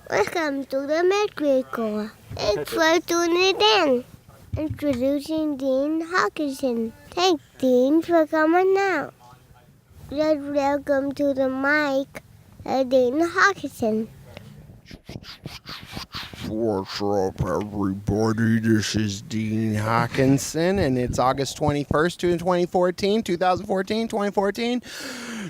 Welcome to the Metrical. Thanks for tuning in. Introducing Dean Haakenson. Thank Dean for coming out. Let's welcome to the mic, Dean Haakenson. What's up, everybody? This is Dean Haakenson, and it's August 21st, 2014.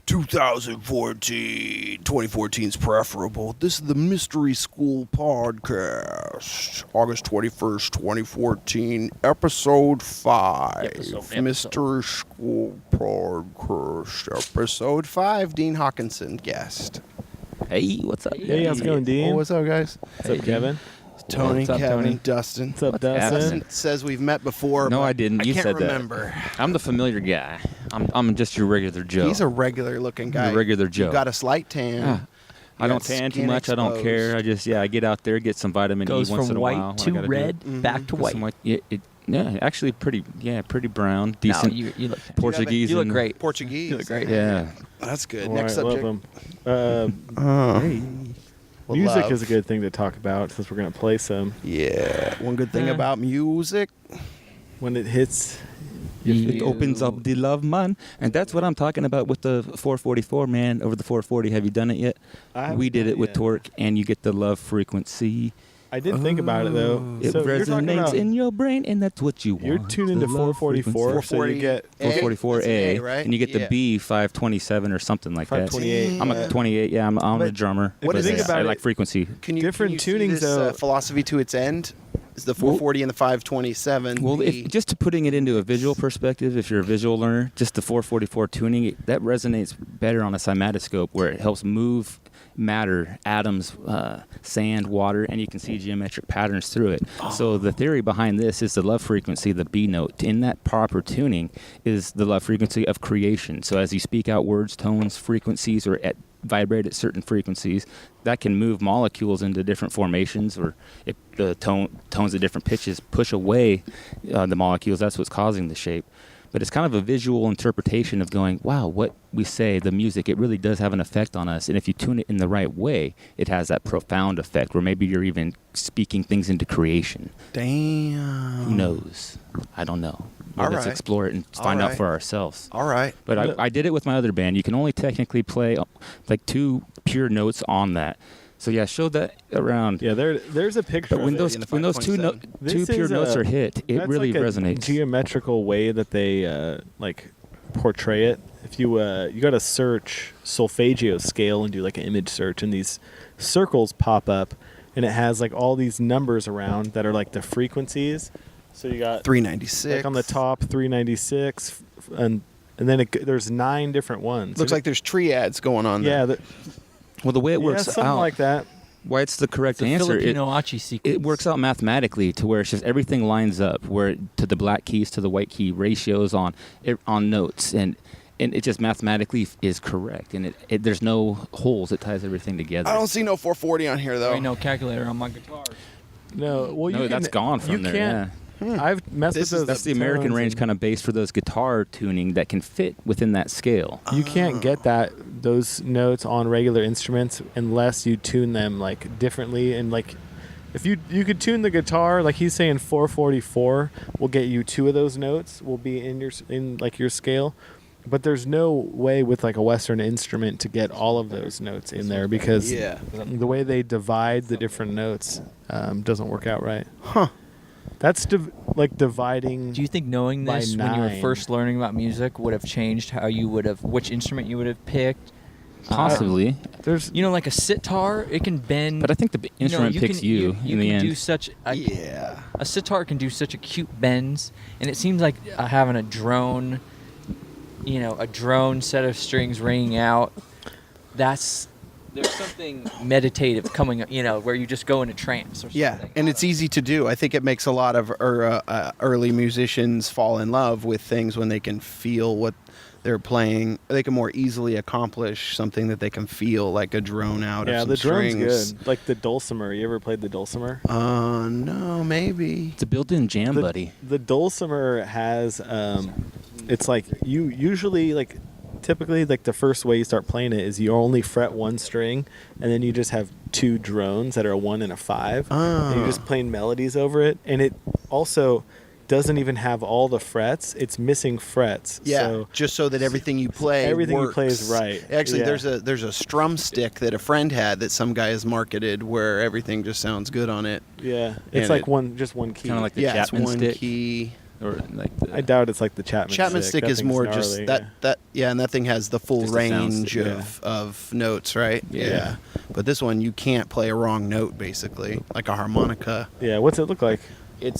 2014 is preferable. This is the Mystery School Podcast. August 21st, 2014, Episode 5. Mystery School Podcast. Episode 5, Dean Haakenson, guest. Hey, what's up? Hey, how's it going, Dean? Oh, what's up, guys? What's up, Kevin? Tony, What's up, Kevin, Tony? Dustin. What's up, What's Dustin? Dustin says we've met before. No, but I didn't. You can't said remember. that. I'm the familiar guy. I'm just your regular Joe. He's a regular-looking guy. I'm a regular Joe. You got a slight tan. Yeah. I You don't got tan too skin much. I don't exposed. care. I get out there, get some vitamin Goes E once from in a while. white to red, back to Get white. some Yeah, actually pretty brown, decent. No, you look Portuguese. You look and- great. Portuguese. You look great. Yeah. That's good. All Next right, subject. love them. Well, Music love. is a good thing to talk about since we're going to play some. Yeah. One good thing about music. When it hits, It opens up the love, man. And that's what I'm talking about with the 444, man, over the 440. Have you done it yet? I haven't We did done it it with yet. Torque, and you get the love frequency. I did think about it, though. It So you're talking resonates about, in your brain, and that's what you want. you're tuned into The love 444, so you get 444A, That's an A, right? and you get the Yeah. B 527 or something like that. 528. I'm a 28. Yeah, I'm a But drummer. if you think but about I it, like frequency. Can you Different see tunings, this, though. philosophy to its end? Is the 440 and the 527? Well, the- just to putting it into a visual perspective, if you're a visual learner, just the 444 tuning, that resonates better on a cymatoscope where it helps move matter, atoms, sand, water, and you can see geometric patterns through it. So the theory behind this is the love frequency, the B note. In that proper tuning is the love frequency of creation. So as you speak out words, tones, frequencies, or vibrate at certain frequencies, that can move molecules into different formations, or if the tones at different pitches push away the molecules, that's what's causing the shape. But it's kind of a visual interpretation of going, wow, what we say, the music, it really does have an effect on us. And if you tune it in the right way, it has that profound effect where maybe you're even speaking things into creation. Damn. Who knows? I don't know. All Let's right. explore it and All find out right. for ourselves. All right. But I did it with my other band. You can only technically play like 2 pure notes on that. So yeah, show that around. Yeah, there's a picture. But when of it. those two 527. pure This notes is are hit, it that's really like a resonates. geometrical way that they like portray it. If you got to search solfeggio scale and do like an image search, and these circles pop up, and it has like all these numbers around that are like the frequencies. So you got 396. like on the top 396, and then there's 9 different ones. Looks like there's triads going on yeah, there. Well, the way it yeah, works something out, like that. why it's the correct The answer, Filipino Achi sequence. it works out mathematically to where it's just everything lines up, where to the black keys to the white key ratios on notes, and it just mathematically is correct, and there's no holes. It ties everything together. I don't see no 440 on here, though. There ain't no calculator on my guitar. No, well, No, you that's can, gone from you there. Can't, Yeah. I've messed This with is- those. That's the American tones range and kind of base for those guitar tuning that can fit within that scale. You can't get those notes on regular instruments unless you tune them like differently, and like if you could tune the guitar like he's saying 444 will get you 2 of those notes will be in like your scale, but there's no way with like a Western instrument to get all of those notes in there because Yeah. the way they divide the different notes doesn't work out right. Huh. That's dividing. Do you think knowing By this when you were 9. first learning about music would have changed how you would have, which instrument you would have picked? Possibly. There's You know, like a sitar, it can bend. But I think the instrument picks you in the can end. do such a, Yeah. a sitar can do such acute bends, and it seems like having a drone, a drone set of strings ringing out. There's something meditative coming, where you just go into trance or something. Yeah, and it's easy to do. I think it makes a lot of early musicians fall in love with things when they can feel what they're playing. They can more easily accomplish something that they can feel, like a drone out of some the drone's strings. good. Like the Dulcimer. You ever played the Dulcimer? No, maybe. It's a built-in jam, buddy. The Dulcimer has it's like you usually like typically, like the first way you start playing it is you only fret one string, and then you just have 2 drones that are a 1 and a 5. And you're just playing melodies over it. And it also doesn't even have all the frets. It's missing frets. Yeah, So just so that everything you play works. you play is right. Actually, Yeah. there's a strum stick that a friend had that some guy has marketed where everything just sounds good on it. Yeah, And it's like it- just one key. Kind of like the Yeah, it's Chapman one stick. key. Or like the, I doubt it's like the Chapman stick That is thing's more gnarly, just yeah. and that thing has the full Just a sound range stick, of notes, right? Yeah. But this one you can't play a wrong note basically, like a harmonica. Yeah, what's it look like? It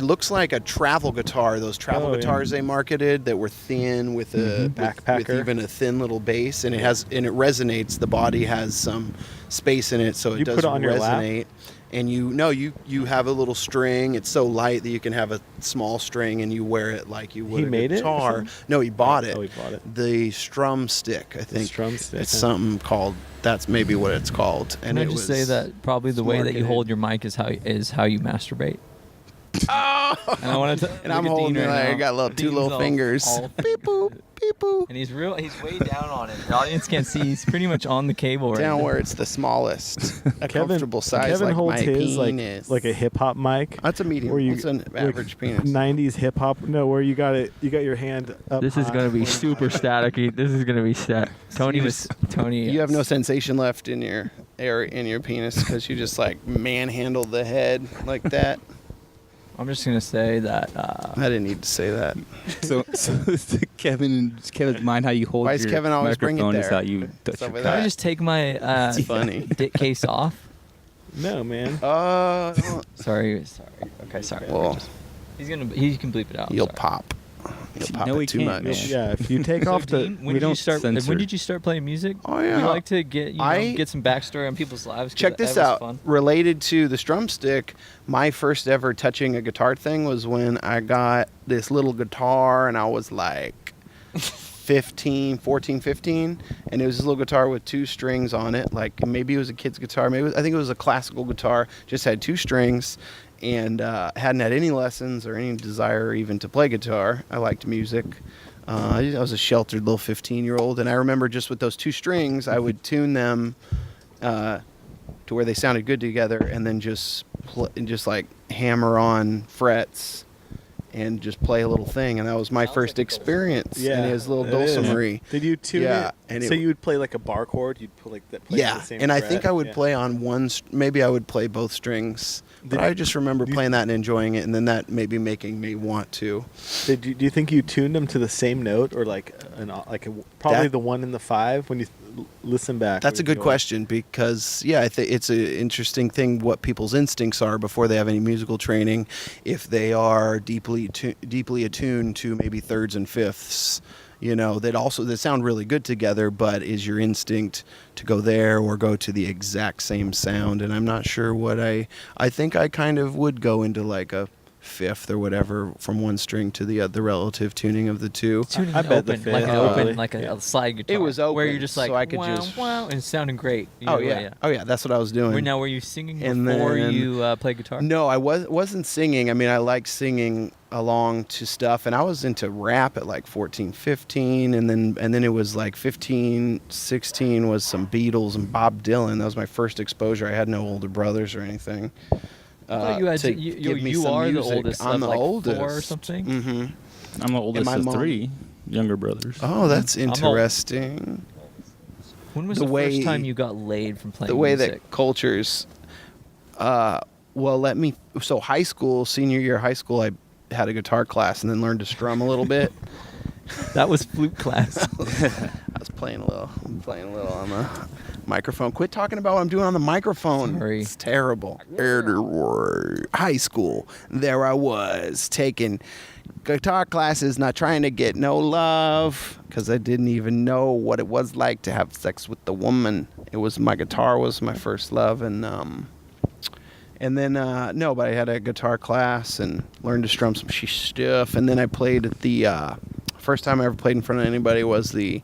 looks like a travel guitar. Those travel Oh, yeah. guitars they marketed that were thin with a Backpacker. with even a thin little bass, and it resonates. The body has some space in it, so it You does put it on your lap? resonate. And you have a little string. It's so light that you can have a small string, and you wear it like you would He a made it or guitar. something? No, he bought it. Oh, he bought it. The strum stick, I think. strum stick, It's huh? something called. That's maybe what it's called. And Can I it just was, say that probably the way that you marketed. hold your mic is how you masturbate. Oh! And I wanted to. And I'm holding it. I got two Dean's little all- fingers. all- Beep boop, beep boop. And he's way down on it. The audience can't see. He's pretty much on the cable right Down now. where it's the smallest, a comfortable size, Kevin like holds my his penis. like a hip hop mic. That's a medium. Where you- It's an like average penis. 90s hip hop. No, where you got your hand up. This is high. gonna be super staticky. This is gonna be stat. Tony Tony. You have no sensation left in your penis because you just like manhandled the head like that. I'm just gonna say that. I didn't need to say that. so Kevin's mind how you hold Why does your Kevin always bring it microphone is there? how you touch What's your up with Can I that? just take my It's funny. dick case off? No, man. Sorry. Okay, sorry. Well, He can bleep it out. I'm you'll sorry. pop. You'll pop No, it he too can't, much. man. Yeah, if you take off the. Dean, we don't censor. when did you start playing music? Oh, yeah. You like to get I- get some backstory on people's lives. 'Cause Check this that was out. Fun. Related to the strum stick, my first ever touching a guitar thing was when I got this little guitar and I was like 14, 15, and it was this little guitar with 2 strings on it. Like maybe it was a kid's guitar, I think it was a classical guitar, just had 2 strings, and hadn't had any lessons or any desire even to play guitar. I liked music. I was a sheltered little 15-year-old, and I remember just with those 2 strings, I would tune them to where they sounded good together, and then just like hammer on frets and just play a little thing. And that was my first experience. Yeah, in his little it is. Dulcimer. Did you tune Yeah, it? and So it- you would play like a bar chord. You'd put like that. Play Yeah, the same and I fret? think I would Yeah. play on one. Maybe I would play both strings. But I just remember playing that and enjoying it, and then that maybe making me want to. Do you think you tuned them to the same note, or like probably That- the 1 and the 5 when you listen back? That's a good question because, I think it's an interesting thing what people's instincts are before they have any musical training. If they are deeply attuned to maybe thirds and fifths, that sound really good together, but is your instinct to go there or go to the exact same sound? And I'm not sure what I think I kind of would go into like a fifth or whatever from one string to the relative tuning of the 2. Tuning I it bet the open, like an fifth, open, probably. like a Yeah. slide guitar. It was where open, you're just like so I could wow, just- wow, and it's sounding great. Oh Either yeah. way, Oh yeah, that's what I was doing. Now, were you singing And before then- you played guitar? No, I wasn't singing. I mean, I liked singing along to stuff, and I was into rap at like 14, 15, and then it was like 15, 16 was some Beatles and Bob Dylan. That was my first exposure. I had no older brothers or anything. I thought you had to you give me you some are music. the oldest. I'm of the like oldest. 4 or something. Mm-hmm. I'm the oldest my of mom- 3 younger brothers. Oh, that's I'm old. interesting. When was The the, way- first time you got laid from playing The way music? that cultures. So high school, senior year of high school, I had a guitar class and then learned to strum a little bit. That was flute class. I was playing a little on the microphone. Quit talking about what I'm doing on the microphone. Sorry. It's terrible. High school. There I was taking guitar classes, not trying to get no love because I didn't even know what it was like to have sex with the woman. My guitar was my first love, and then but I had a guitar class and learned to strum some stuff, and then I played at the first time I ever played in front of anybody was the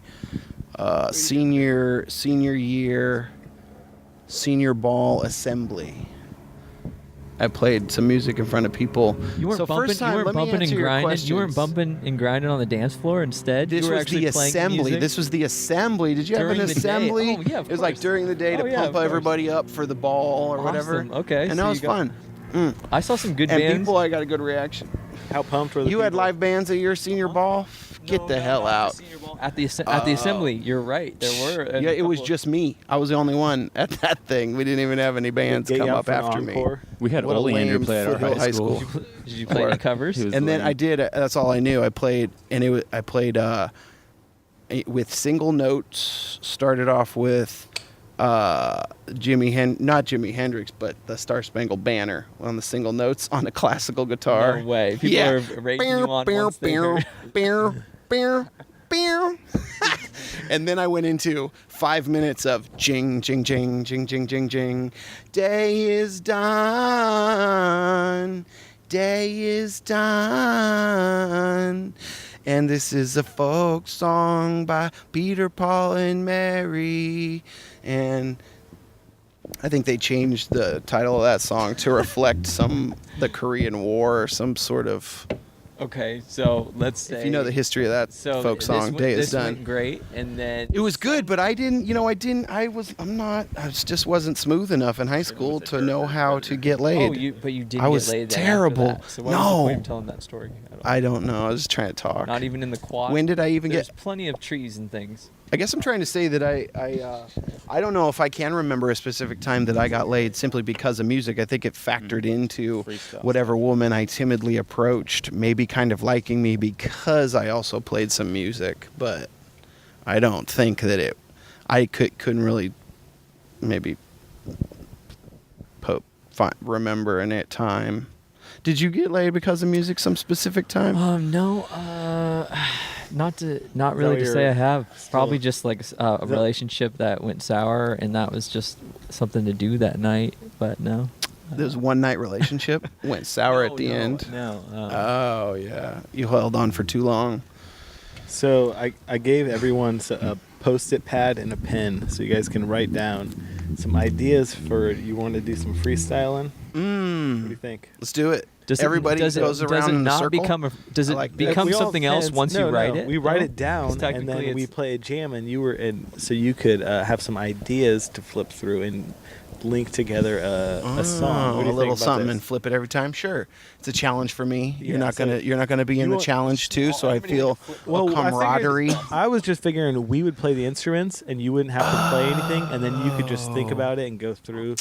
senior year senior ball assembly, I played some music in front of people. You weren't so bumping. first time, You weren't let me bumping and answer your grinding. You weren't questions. bumping and grinding on the dance floor. Instead, This you were was actually the playing assembly. music? This was the assembly. Did you have During an the day. assembly? Oh, yeah, of It was like course. during the day to Oh, yeah, pump of course. everybody up for the ball or whatever. Awesome. Okay, And so that you was got- fun. I saw some good And bands. people, I got a good reaction. How pumped were the You had people? live bands at your senior ball? Get the hell out. At the assembly, you're right. There were. Yeah, it was just me. I was the only one at that thing. We didn't even have any bands Get you come out up for an after me. encore? We had What a Oleander lame play at our foothill high school. Did you play any covers? He was And then lame. I did. That's all I knew. I played, and I played with single notes. Started off with not Jimi Hendrix, but the Star Spangled Banner on the single notes on a classical guitar. No way. People are rating you on once they heard- And then I went into 5 minutes of jing, jing, jing, jing, jing, jing, jing. Day is done. Day is done. And this is a folk song by Peter, Paul, and Mary. And I think they changed the title of that song to reflect the Korean War or some sort of. Okay, so let's say If you know the history of that so folk song, Day is this Done. went great, and then It was good, but I just wasn't smooth enough in high school to know how to get laid. But you did I was get laid then terrible. After that. So what was the No. point of telling that story? I don't know. I was just trying to talk. Not even in the quad. When did I even There's get? plenty of trees and things. I guess I'm trying to say that I don't know if I can remember a specific time that I got laid simply because of music. I think it factored into Freestyle. whatever woman I timidly approached, maybe kind of liking me because I also played some music. But I don't think that I couldn't really maybe remember in that time. Did you get laid because of music some specific time? No, not really to your- say I have. Probably still- just like a relationship that went sour, and that was just something to do that night. But no. This one night relationship went sour at the end. No. Oh yeah, you held on for too long. So I gave everyone a Post-it pad and a pen so you guys can write down some ideas for you want to do some freestyling. What do you think? Let's do it. Does Everybody does goes does around it in a not circle. does it I like that. become We all something else pens- once you no, write no, it? We write No? it down 'Cause and technically then we it's- play a jam, and you were in, so you could have some ideas to flip through and link together a song. What do a you little think about something this? and flip it every time. Sure, it's a challenge for me. Yeah, You're not so gonna be in you the won't- challenge too. So I feel Well, a camaraderie. I was just figuring we would play the instruments and you wouldn't have to play anything, and then you could just think about it and go through.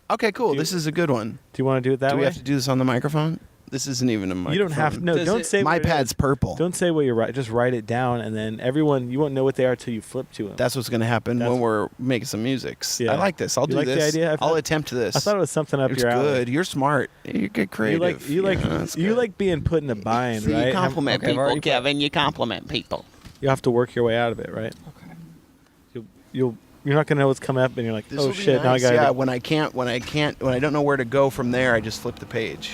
Okay, cool. Do you- This is a good one. Do you want to do it that Do way? we have to do this on the microphone? This isn't even a microphone. You don't have to. No, Does don't it- say My what it pad's is. purple. Don't say what you're right. Just write it down, and then everyone, you won't know what they are till you flip to them. That's what's gonna happen That's- when we're making some musics. Yeah. I like this. I'll You do like the this. idea? I'll attempt this. I thought it was something up It's your alley. good. You're smart. You get creative. You like Yeah, that's you good. like being put in a bind, See, right? you compliment okay, I've already people, Kevin. You compliment people. You have to work your way out of it, right? Okay. You're not gonna know what's coming up, and you're like, This oh will be shit, now I nice. got Yeah, to when I don't know where to go from there, I just flip the page.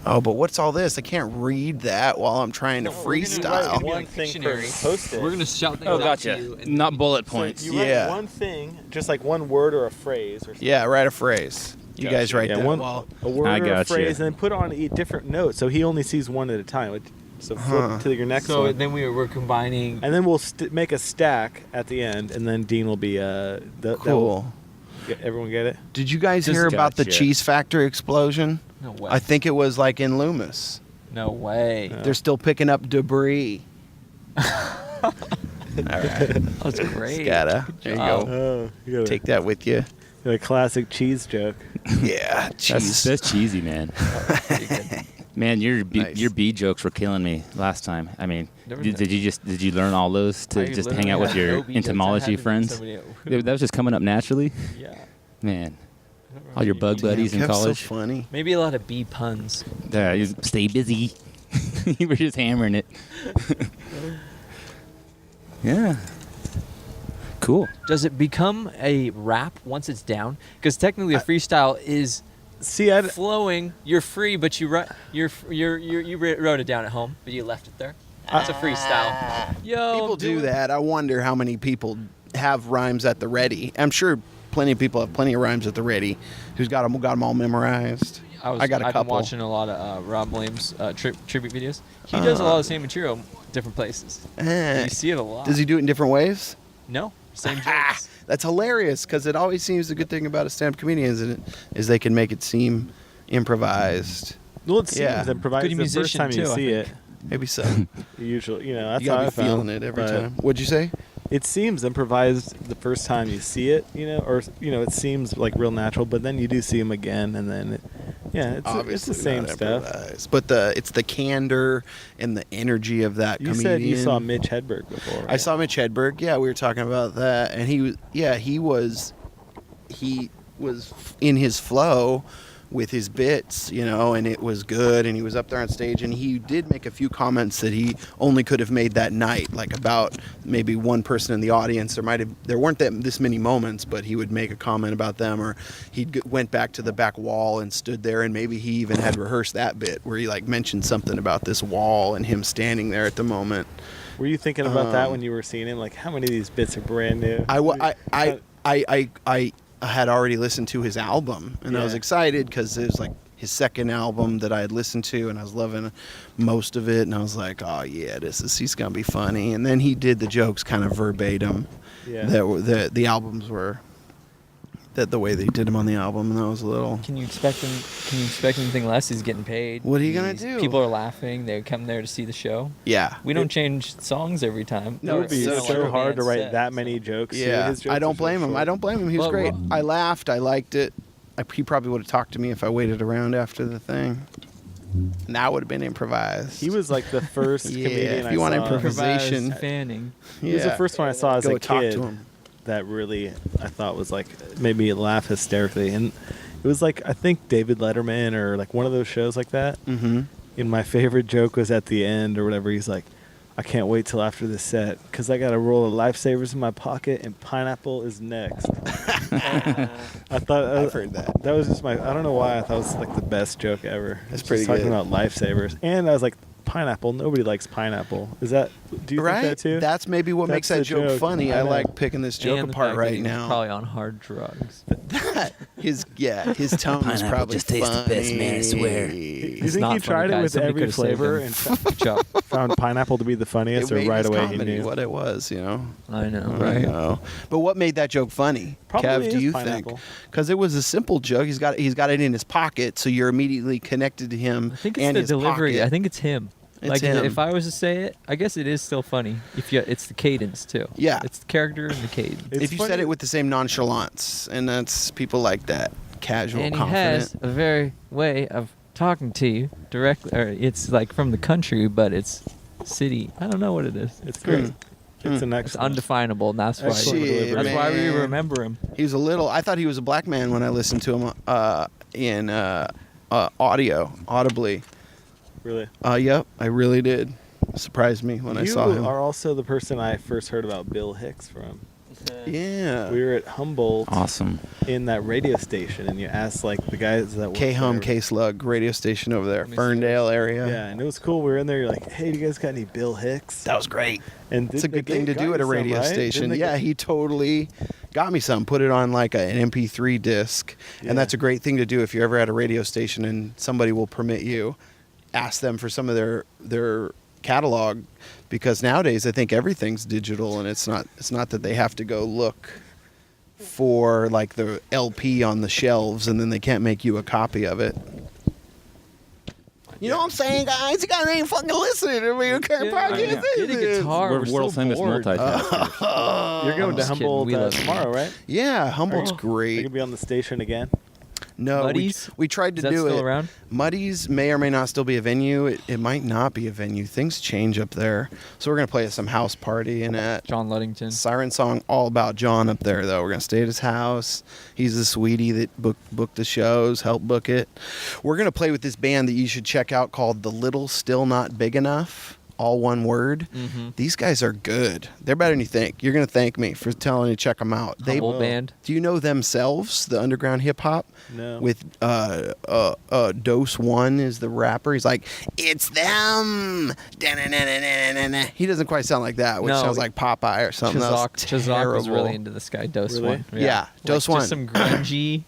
Oh, but what's all this? I can't read that while I'm trying to freestyle. one thing per Post-it. We're gonna shout things Oh, out to gotcha. you. Not bullet So points. you write Yeah. one thing, just like one word or a phrase, or something. Yeah, write a phrase. You Gotcha. guys write Yeah, that. one- while- a word I or a gotcha. phrase, and then put on a different note, so he only sees one at a time. So flip to your next So one, then we're combining. and then we'll make a stack at the end, and then Dean will be Cool. everyone get it? Did you guys Just hear about the gotcha. cheese factory explosion? No way. I think it was like in Loomis. No way. They're still picking up debris. All right. That's great. Scatta. There you job. go. Oh, you got Take that with you. a classic cheese joke. Yeah, cheese. That's cheesy, man. Pretty good. Man, your Nice. B jokes were killing me last time. I mean, Never did knew. you learn all those to I just literally hang out with had your no B jokes. I entomology had to friends? somebody else. That was just coming up naturally. Yeah. Man, all your bug buddies in Kev's college. so funny. Maybe a lot of B puns. Yeah, you stay busy. You were just hammering it. Yeah. Cool. Does it become a rap once it's down? Because technically, a freestyle is See, I flowing. You're free, but you wrote it down at home, but you left it there. That's a freestyle. Yo, People do that. I wonder how many people have rhymes at the ready. I'm sure plenty of people have plenty of rhymes at the ready. Who's got them all memorized? I got a I've couple. been watching a lot of Rob Williams tribute videos. He does a lot of the same material, different places. You see it a lot. Does he do it in different ways? No, same jokes. That's hilarious because it always seems the good thing about a stand-up comedian is they can make it seem improvised. Well, it seems Yeah. improvised Good the first musician, time you too, I see think. it. Maybe so. Usually, that's You how gotta I be feeling found it every but time. What'd you say? It seems improvised the first time you see it, or it seems like real natural, but then you do see him again, and then it's the Obviously same not stuff. improvised. But it's the candor and the energy of that You comedian. said you saw Mitch Hedburg before. Right? I saw Mitch Hedburg. Yeah, we were talking about that, and he was in his flow with his bits, and it was good, and he was up there on stage, and he did make a few comments that he only could have made that night, like about maybe one person in the audience. There weren't this many moments, but he would make a comment about them, or he went back to the back wall and stood there, and maybe he even had rehearsed that bit where he like mentioned something about this wall and him standing there at the moment. Were you thinking about that when you were seeing him? Like, how many of these bits are brand new? I had already listened to his album, and I was excited because it was like his second album that I had listened to, and I was loving most of it, and I was like, oh yeah, he's gonna be funny. And then he did the jokes kind of verbatim. Yeah. The albums were the way they did them on the album, and that was a little. Can you expect anything less? He's getting paid. What are you gonna do? People are laughing. They come there to see the show. Yeah. We don't change songs every time. No, It would be So so hard to band write set, that so. many jokes. too. Yeah, His jokes I are don't so blame him. short. I don't blame him. He was Well, great. well- I laughed. I liked it. He probably would have talked to me if I waited around after the thing. And that would have been improvised. He was like the first Yeah, comedian if you want I saw. improvisation. Improvised fanning. He was the first one I saw as Go a talk kid to him. that really I thought was like made me laugh hysterically, and it was like I think David Letterman or like one of those shows like that. Mm-hmm. And my favorite joke was at the end or whatever. He's like, I can't wait till after the set because I got a roll of lifesavers in my pocket and pineapple is next. I thought I've heard that. That was just I don't know why I thought it was like the best joke ever. That's Just pretty talking good. about lifesavers, and I was like, pineapple. Nobody likes pineapple. Is that? Do you Right? think that too? That's maybe what That's makes that the joke joke. funny. I I know. like picking this joke And the apart fact that right he was now. Probably on hard drugs. His tone was Pineapple probably just tastes the best, man, I swear. You It's think not he funny, tried it guys. with Somebody every could've saved flavor him. and Good job. found pineapple to be the funniest, It or made right his away he comedy knew? what it was, I know, I right? know. But what made that joke funny? Probably Kev, do is you pineapple. think? Because it was a simple joke. He's got it in his pocket, so you're immediately connected to him. I think it's and the his delivery. pocket. I think it's him. It's like him. if I was to say it, I guess it is still funny. It's the cadence too. Yeah. It's the character and the cadence. It's if you funny- said it with the same nonchalance, and that's people like that, casual, And he confident. has a very way of talking to you directly. Or it's like from the country, but it's city. I don't know what it is. It's great. It's an It's excellent. undefinable, and that's why. Excellent Shit, That's why we man. remember him. He was I thought he was a black man when I listened to him in audibly. Really. Yep, I really did. Surprised me when I saw him. You are also the person I first heard about Bill Hicks from. Yeah. We were at Humboldt Awesome. in that radio station, and you asked like the guys that work K-Home, there. K-Slug radio station over there, Let me see Ferndale area. Yeah, and it was cool. We were in there. You're like, hey, do you guys got any Bill Hicks? That was great. And It's a they good thing to got do you at a some, radio right? station. Didn't they Yeah, get- he totally got me some. Put it on like an MP3 disc. Yeah. And that's a great thing to do if you're ever at a radio station and somebody will permit you. Ask them for some of their catalog, because nowadays I think everything's digital, and it's not that they have to go look for like the LP on the shelves and then they can't make you a copy of it. You know what I'm saying, guys? You guys ain't fucking listening to me. Okay, podcast. Get a guitar. We're We're world so famous bored. multitaskers. You're going I'm to just kidding. Humboldt We love you. tomorrow, right? Yeah, Humboldt's Oh. You're great. gonna be on the station again. No, Muddy's? we tried to Is that do still it. around? Muddy's may or may not still be a venue. It might not be a venue. Things change up there. So we're going to play at some house party and at John Luddington. Siren Song, all about John up there, though. We're going to stay at his house. He's the sweetie that booked the shows, helped book it. We're going to play with this band that you should check out called The Little Still Not Big Enough. all one word. These guys are good. They're better than you think. You're going to thank me for telling you to check them out. Humble band. Do you know themselves, the underground hip hop? No. With Dose One is the rapper. He's like, it's them. Da-na-na-na-na-na-na. He doesn't quite sound like that, which No. sounds like Popeye or something. Chazak was really into this guy, Dose Really? One. Yeah, Dose One. Just some grungy,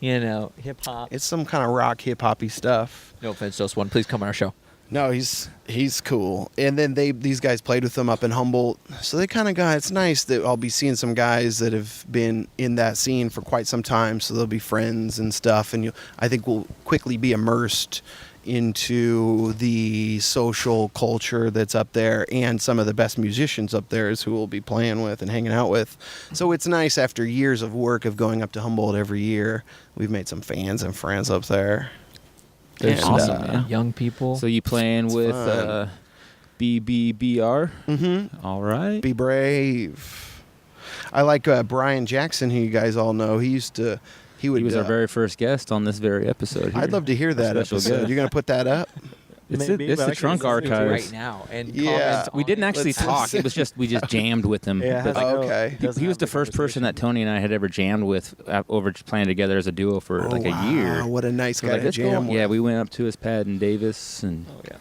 hip hop. It's some kind of rock hip hoppy stuff. No offense, Dose One. Please come on our show. No, he's cool. And then these guys played with him up in Humboldt. So they kind of got, it's nice that I'll be seeing some guys that have been in that scene for quite some time. So they'll be friends and stuff. And I think we'll quickly be immersed into the social culture that's up there, and some of the best musicians up there is who we'll be playing with and hanging out with. So it's nice after years of work of going up to Humboldt every year. We've made some fans and friends up there. There's And, awesome, man. Young people. So you playing with fun. BBBR? Mm-hmm. All right. Be brave. I like Brian Jackson, who you guys all know. He was our very first guest on this very episode. Here. I'd love to hear that Special episode. guest. You're going to put that up? It's Maybe, it's but the I trunk can listen to it archives. right now. And Yeah. comment We on didn't it. actually Let's talk. see. It was just we just jammed with him. Yeah, But Okay. he was the first person that Tony and I had ever jammed with over playing together as a duo for like a year. What a nice So guy like, to let's go. jam with. Yeah, we went up to his pad in Davis and Oh, yeah.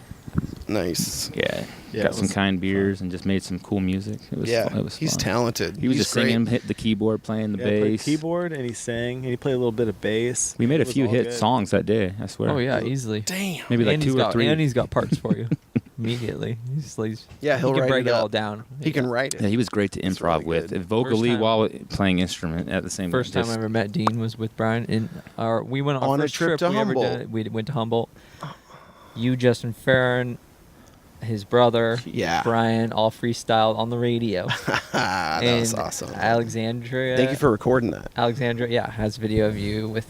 Nice. yeah, Yeah, got it some was kind beers and just made some cool music. It was Yeah, fun. It was he's fun. talented. He was He's just great. singing, hit the keyboard, playing the Yeah, he played bass. keyboard and he sang and he played a little bit of bass. We made a It was few all hit good. songs that day. I swear. Oh, yeah, easily. Damn. Maybe like And 2 or 3. And he's got parts for you immediately. Yeah, he'll he can write break it it up. all down. He can write it. Yeah, he was great to That's improv really with, good. and vocally First time- while playing instrument at the same time. First time I ever met Dean was with Brian. We went on On a first trip to we ever Humboldt. did. We went to Humboldt. You, Justin Farron, his brother, Yeah. Brian, all freestyled on the radio. that and was awesome. Alexandria. Thank you for recording that. Alexandria. Yeah, has video of you with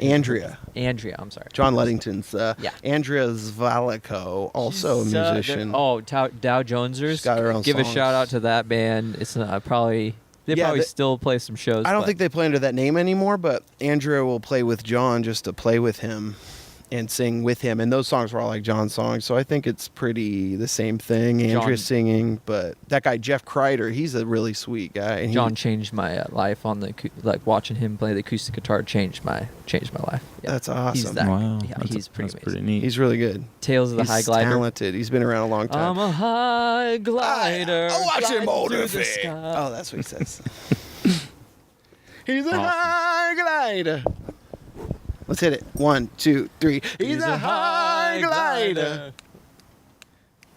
Andrea. I'm sorry. John Ludington's. Yeah. Andrea Zvalico, also She's, a musician. Dow Jonesers. She's got her own Give songs. a shout out to that band. It's probably they Yeah, probably they- still play some shows. I don't but think they play under that name anymore, but Andrea will play with John just to play with him and sing with him. And those songs were all like John's songs, so I think it's pretty the same thing. Andrea John- singing, but that guy Jeff Kreider, he's a really sweet guy. And John changed my life on the watching him play the acoustic guitar changed my life. Yeah. That's awesome. He's that. Wow, Yeah, that's he's pretty that's amazing. neat. He's really good. Tales of the He's High Glider. talented. He's been around a long time. I'm a high glider. I watch him gliding through the motivate. sky. Oh, that's what he says. He's a Awesome. high glider. Let's hit it. 1, 2, 3. He's a high glider.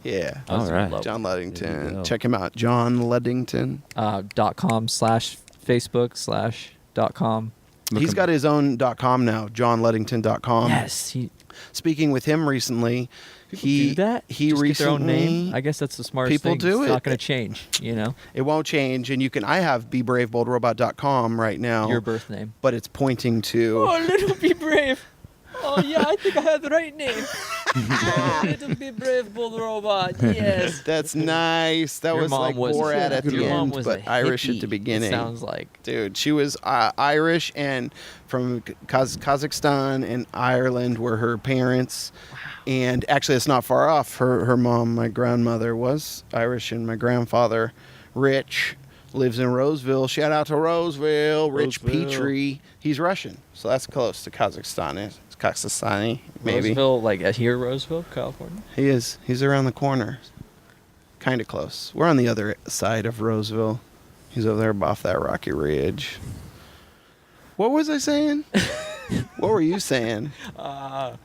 Yeah. All right. John There you Ludington. go. Check him out. John Ludington. .com/Facebook/.com. He's got his own .com now, johnludington.com. Yes, he Speaking with him recently, people he do that. he Just get their own recently name. I guess that's the smartest people thing. do It's it. not going to change. it won't change, and I have bebraveboldrobot.com right now, Your birth name. but it's pointing to little be brave. Oh yeah, I think I had the right name. Little be brave, bold robot. Yes. That's nice. That Your was mom like was- Borat at your the mom end, was but a Irish at hippie, the beginning. It sounds like. Dude, she was Irish, and from Kazakhstan and Ireland were her parents. And actually, it's not far off. Her mom, my grandmother, was Irish, and my grandfather, Rich, lives in Roseville. Shout out to Roseville. Rich Roseville. Petrie. He's Russian, so that's close to Kazakhstan. It's Kazakhstani, maybe. Roseville, like here, Roseville, California. He is. He's around the corner. Kind of close. We're on the other side of Roseville. He's over there off that rocky ridge. What was I saying? What were you saying? I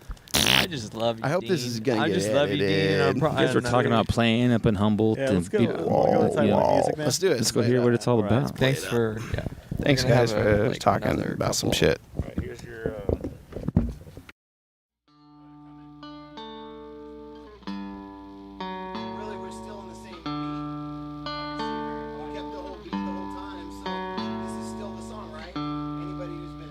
just love you. I hope this Dean. is gonna I get just love you, Dean. and I'm edited. pro- You guys were and, talking about playing up in Humboldt. Yeah, and let's go. people- Let's go yeah. inside music now. Let's do it. Let's go hear what it's all All right, about. Thanks for Thanks, We're gonna guys, have for like, talking another about some couple- shit. All right, here's your. Really, we're still on the same beat. We kept the whole beat the whole time, so this is still the song, right? Anybody who's been.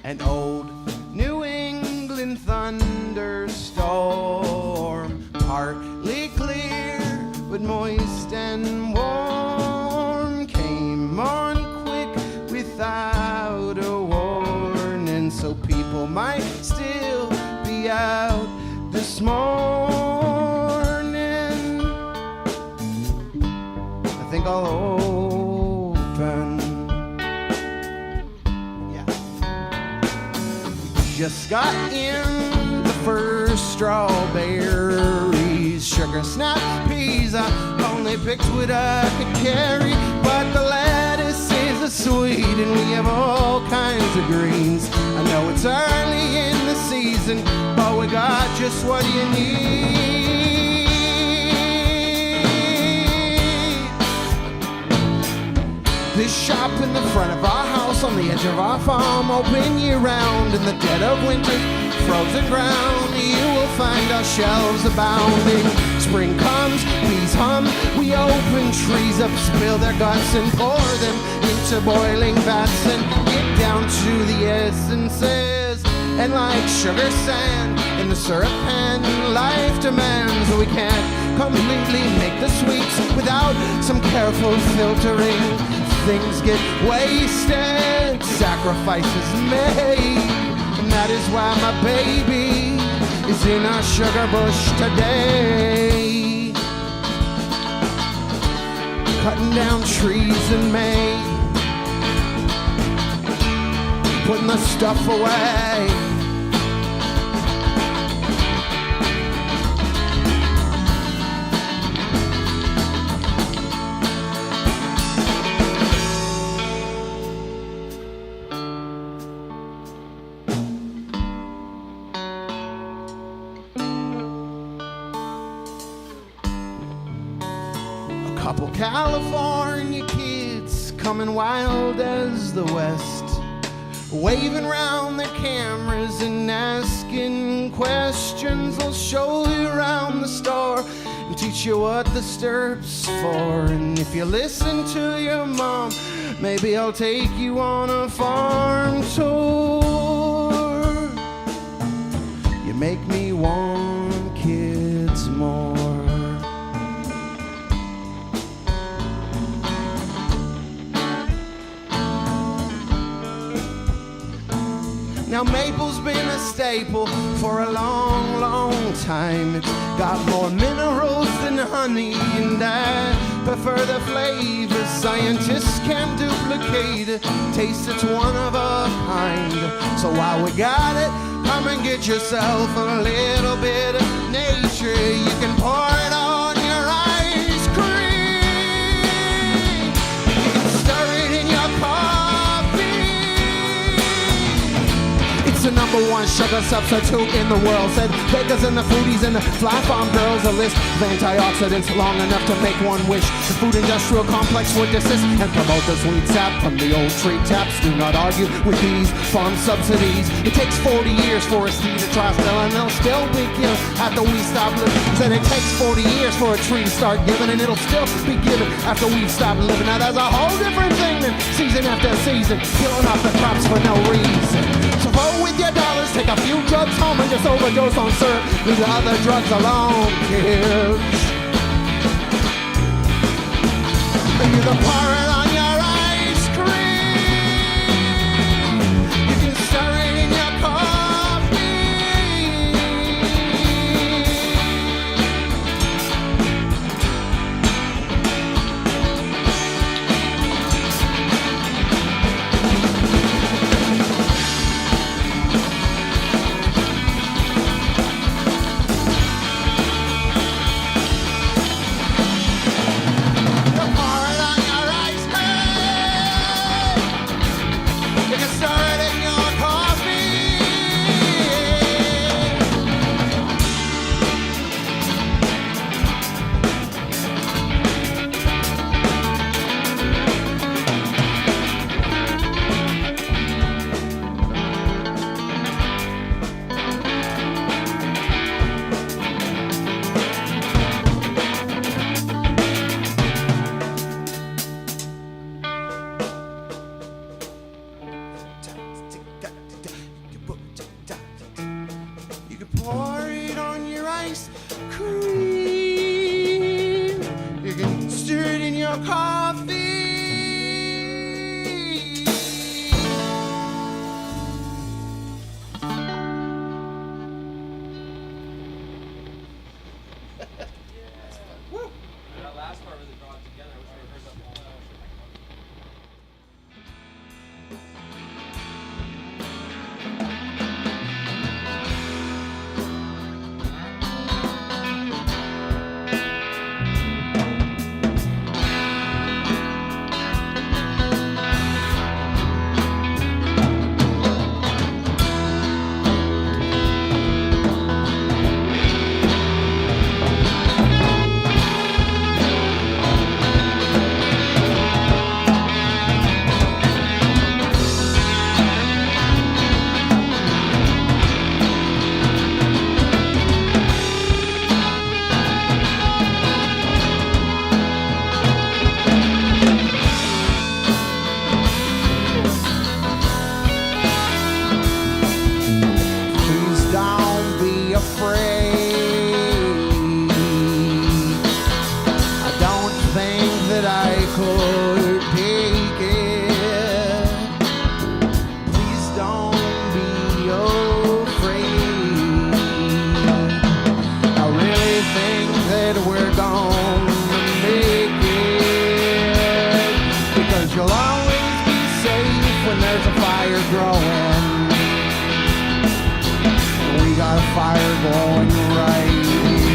An old New England thunderstorm, partly clear but moist and warm, came on quick without coffee out this morning. I think I'll open. Yeah. Just got in the first strawberries, sugar snap peas I only picked what I could carry, but the lettuce is a sweet and we have all kinds of greens. I know it's early in the season, but we got just what you need. This shop in the front of our house on the edge of our farm, open year round. In the dead of winter, frozen ground, you will find our shelves abounding. Spring comes, bees hum, we open trees up, spill their guts and pour them into boiling vats and get down to the essences. And like sugar sand in the syrup pan, life demands we can't completely make the sweets without some careful filtering. Things get wasted, sacrifices made, and that is why my baby is in our sugar bush today. Cutting down trees in May, putting the stuff away. Couple California kids coming wild as the West, waving round their cameras and asking questions. They'll show you around the store and teach you what the stirrup's for. And if you listen to your mom, maybe I'll take you on a farm tour. You make me want kids more. Now maple's been a staple for a long, long time. It's got more minerals than honey, and I prefer the flavor scientists can't duplicate. It tastes, it's one of a kind. So while we got it, come and get yourself a little bit of nature. You can pour it on your ice cream. You can stir it in your coffee. It's the #1 sugar substitute in the world. Said bakers and the foodies and the fly farm girls. A list of antioxidants long enough to make one wish. The food industrial complex would desist and promote the sweet sap from the old tree taps. Do not argue with these farm subsidies. It takes 40 years for a seed to try still, and they'll still be killed after we stop living. Said it takes 40 years for a tree to start giving, and it'll still be given after we stop living. Now that's a whole different thing than season after season, killing off the crops for no reason. So vote with your dollars, take a few drugs home and just overdose on syrup. Leave the other drugs alone, kids. You can pour it on your ice cream. You can stir it in your coffee. afraid. I don't think that I could take it. Please don't be afraid. I really think that we're gonna make it, because you'll always be safe when there's a fire growing. We got a fire going right here.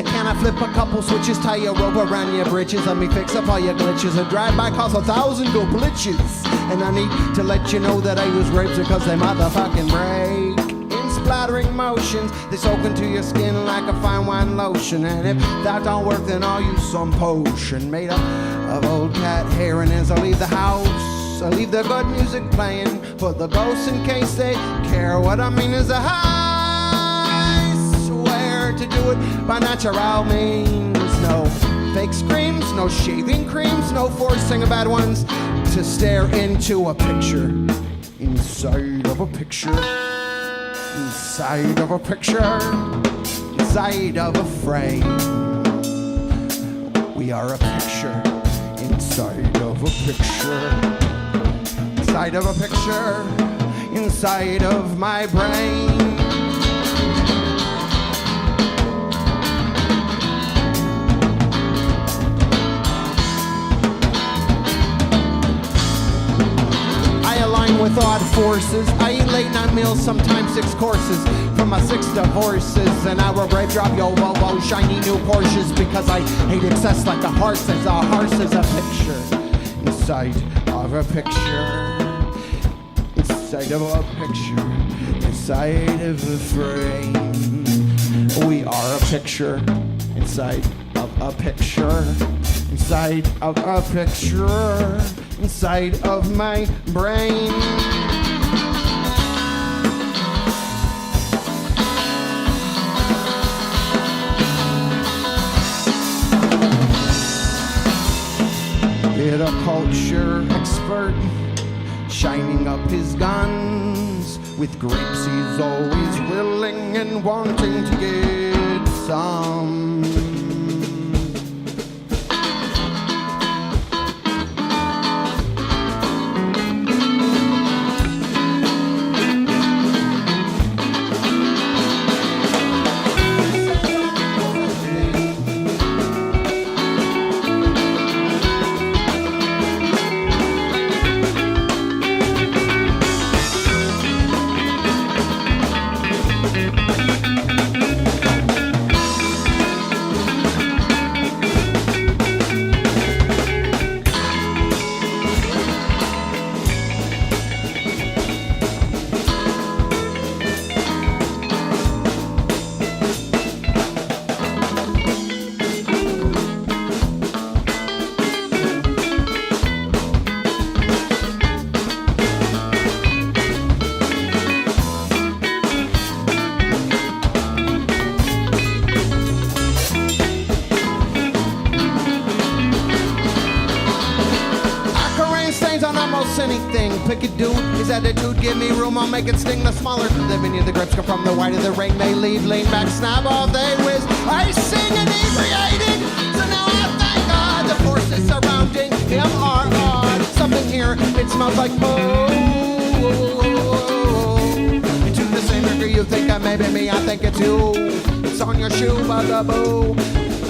Can I flip a couple switches, tie your rope around your britches? Let me fix up all your glitches. A drive-by costs 1,000 go glitches. And I need to let you know that I use grapes because they motherfucking break. In splattering motions, they soak into your skin like a fine wine lotion. And if that don't work, then I'll use some potion made up of old cat hair. And as I leave the house, I leave the good music playing for the ghosts in case they care. What I mean is to do it by natural means. No fake screams, no shaving creams, no forcing bad ones to stare into a picture inside of a picture, inside of a picture, inside of a frame. We are a picture inside of a picture, inside of a picture, inside of my brain. With odd forces, I eat late night meals, sometimes 6 courses. From my 6 divorces, an hour break, drop yo Volvo, shiny new Porsches. Because I hate excess like a horse is a picture inside of a picture, inside of a picture, inside of a frame. We are a picture inside of a picture, inside of a picture, inside of my brain. Get a culture expert shining up his guns. With grapes he's always willing and wanting to get some. almost anything. Pick a dude, his attitude, give me room, I'll make it sting. The smaller the menu, the grips come from, the wider the ring they lead. Lean back, snap off, they whiz. I sing inebriated, so now I thank God the forces surrounding him are odd. Something here, it smells like mold. To the same degree you think that maybe me, I think it's you. It's on your shoe, bugaboo.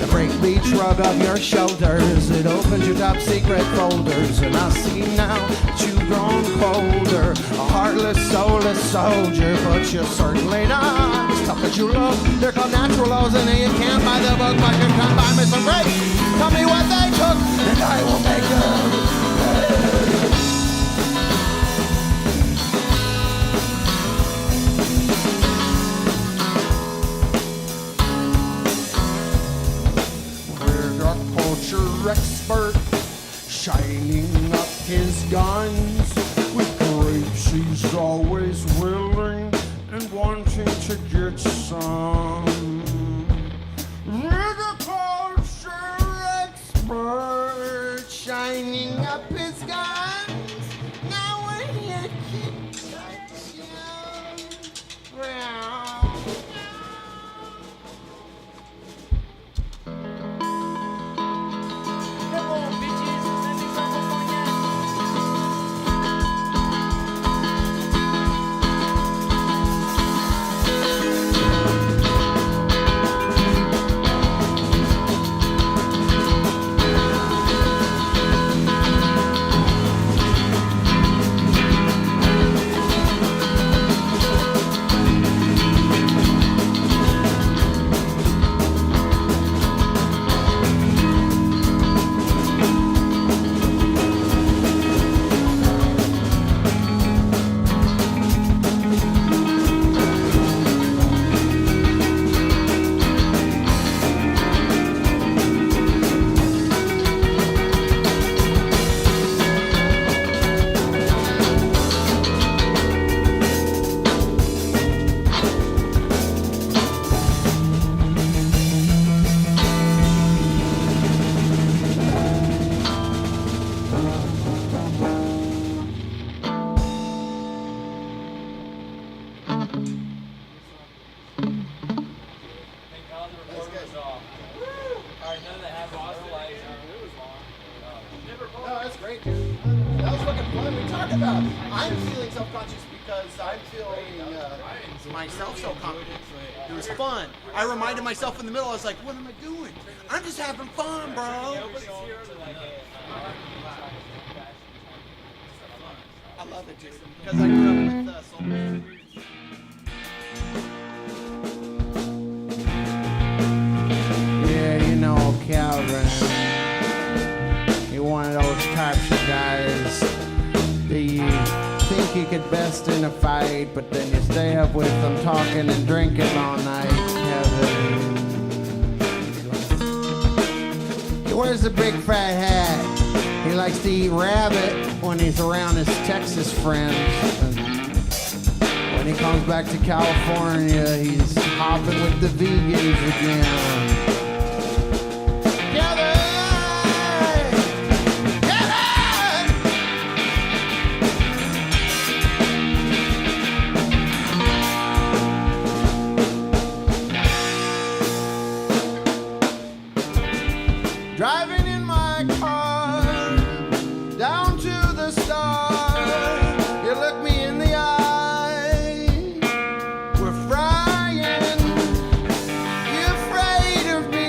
The breakbeat shrug of your shoulders, it opens your top secret folders, and I see now that you've grown colder. A heartless, soulless soldier, but you're certainly not as tough as you look. They're called natural laws, and you can't buy the book, but you can buy me some grapes. Tell me what they took, and I will make them. Expert, shining up his guns with grapes. He's always willing and wanting to get some. Agriculture expert, shining up his guns. Now when you can touch him, I'm feeling self-conscious because I'm feeling myself so confident. It was fun. I reminded myself in the middle, I was like, what am I doing? I'm just having fun, bro. I love it, Jason, because I grew up with soul. Yeah, you know, Calvin, you're one of those types of guys that you think you could best in a fight, but then you stay up with them talking and drinking all night. Kevin. He wears a big fat hat. He likes to eat rabbit when he's around his Texas friends. And when he comes back to California, he's hopping with the vegans again. Driving in my car down to the stars, you look me in the eye. We're frying. You're afraid of me.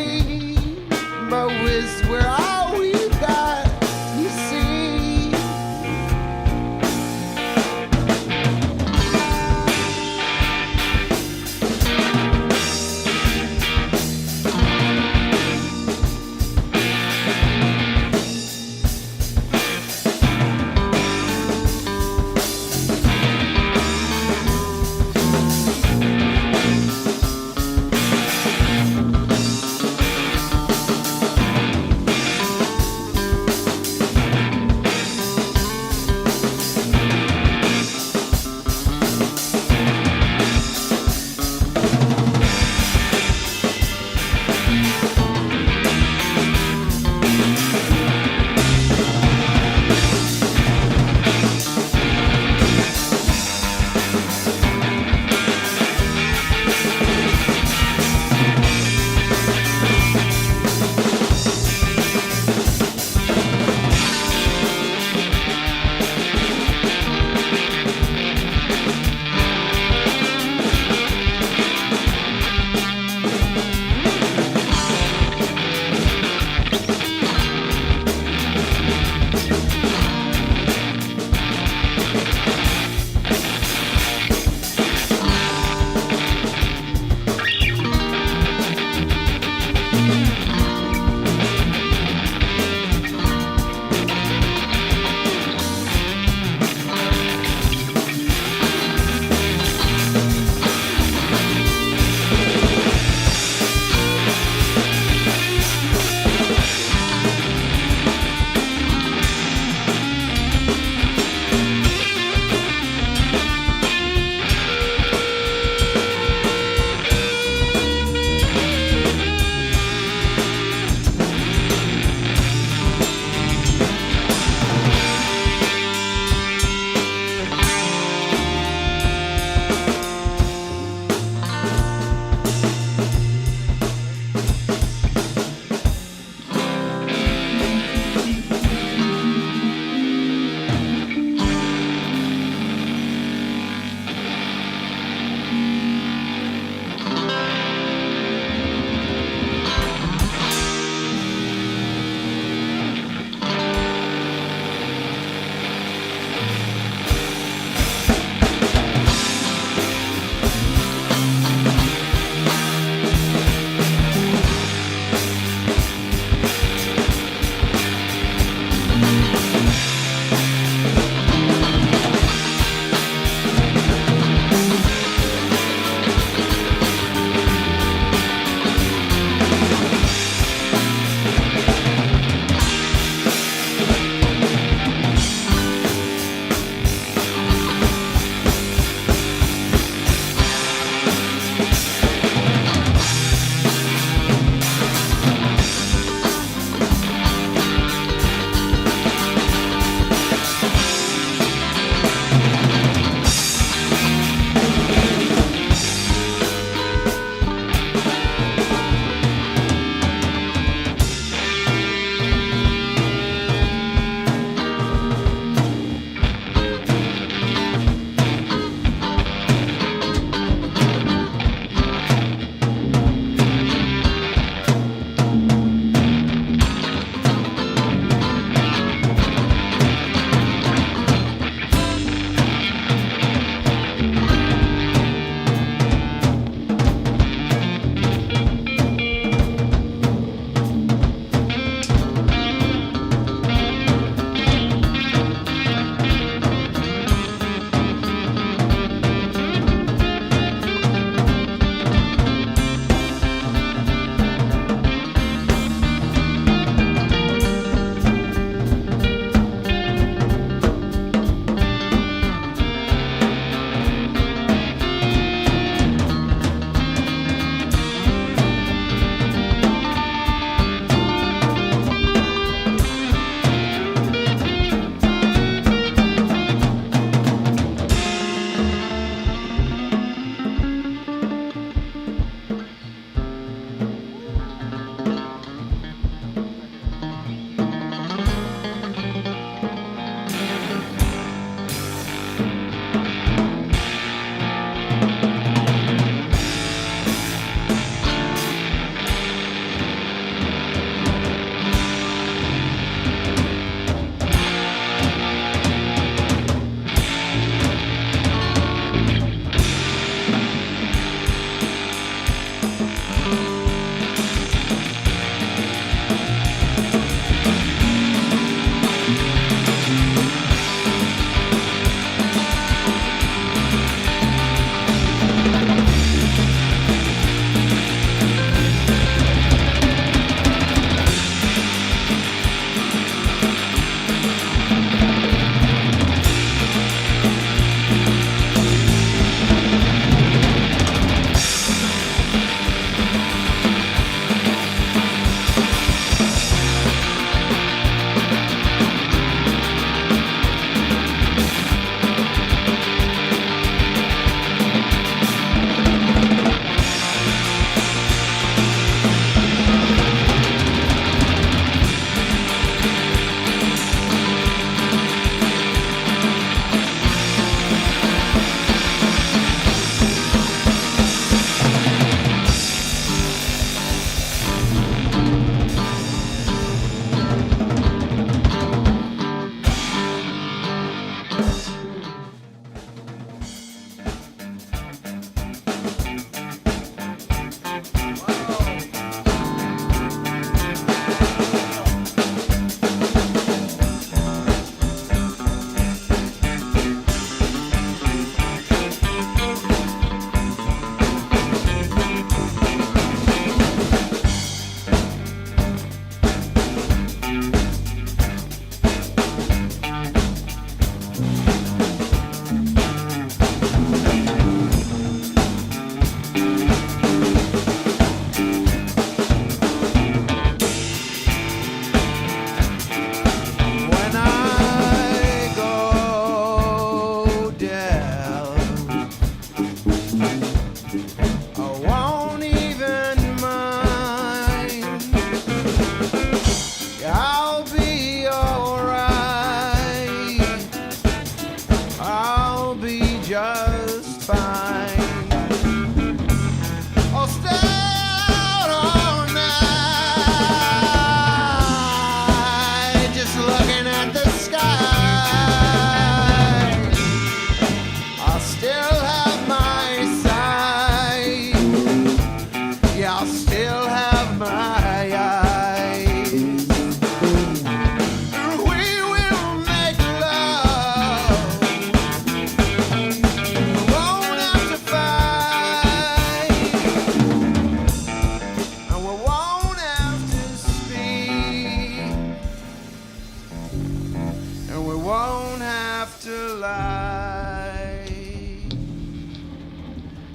afterlife.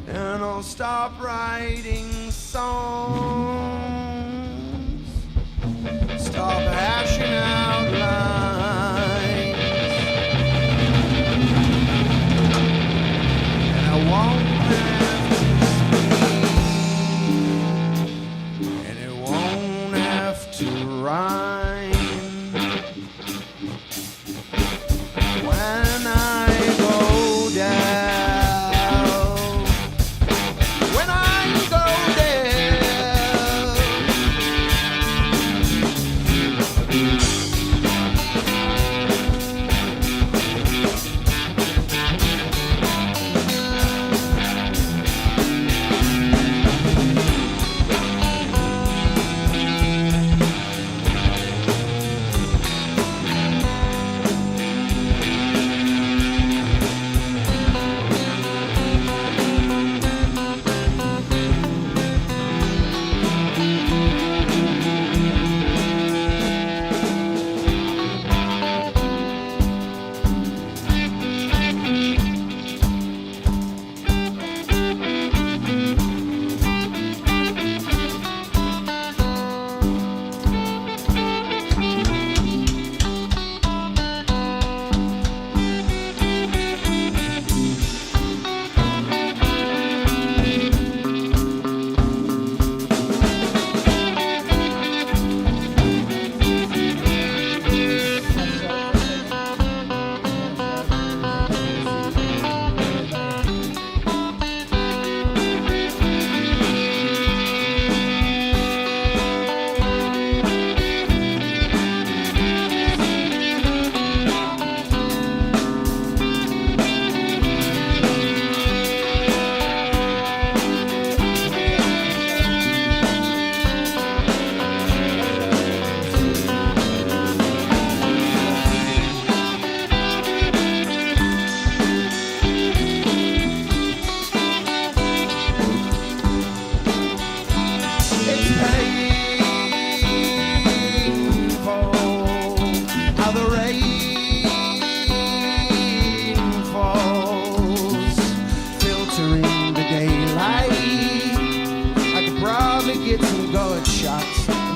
And I'll stop writing songs, stop hashing out lines, and I won't have to speak, and it won't have to rhyme. When I go down, when I go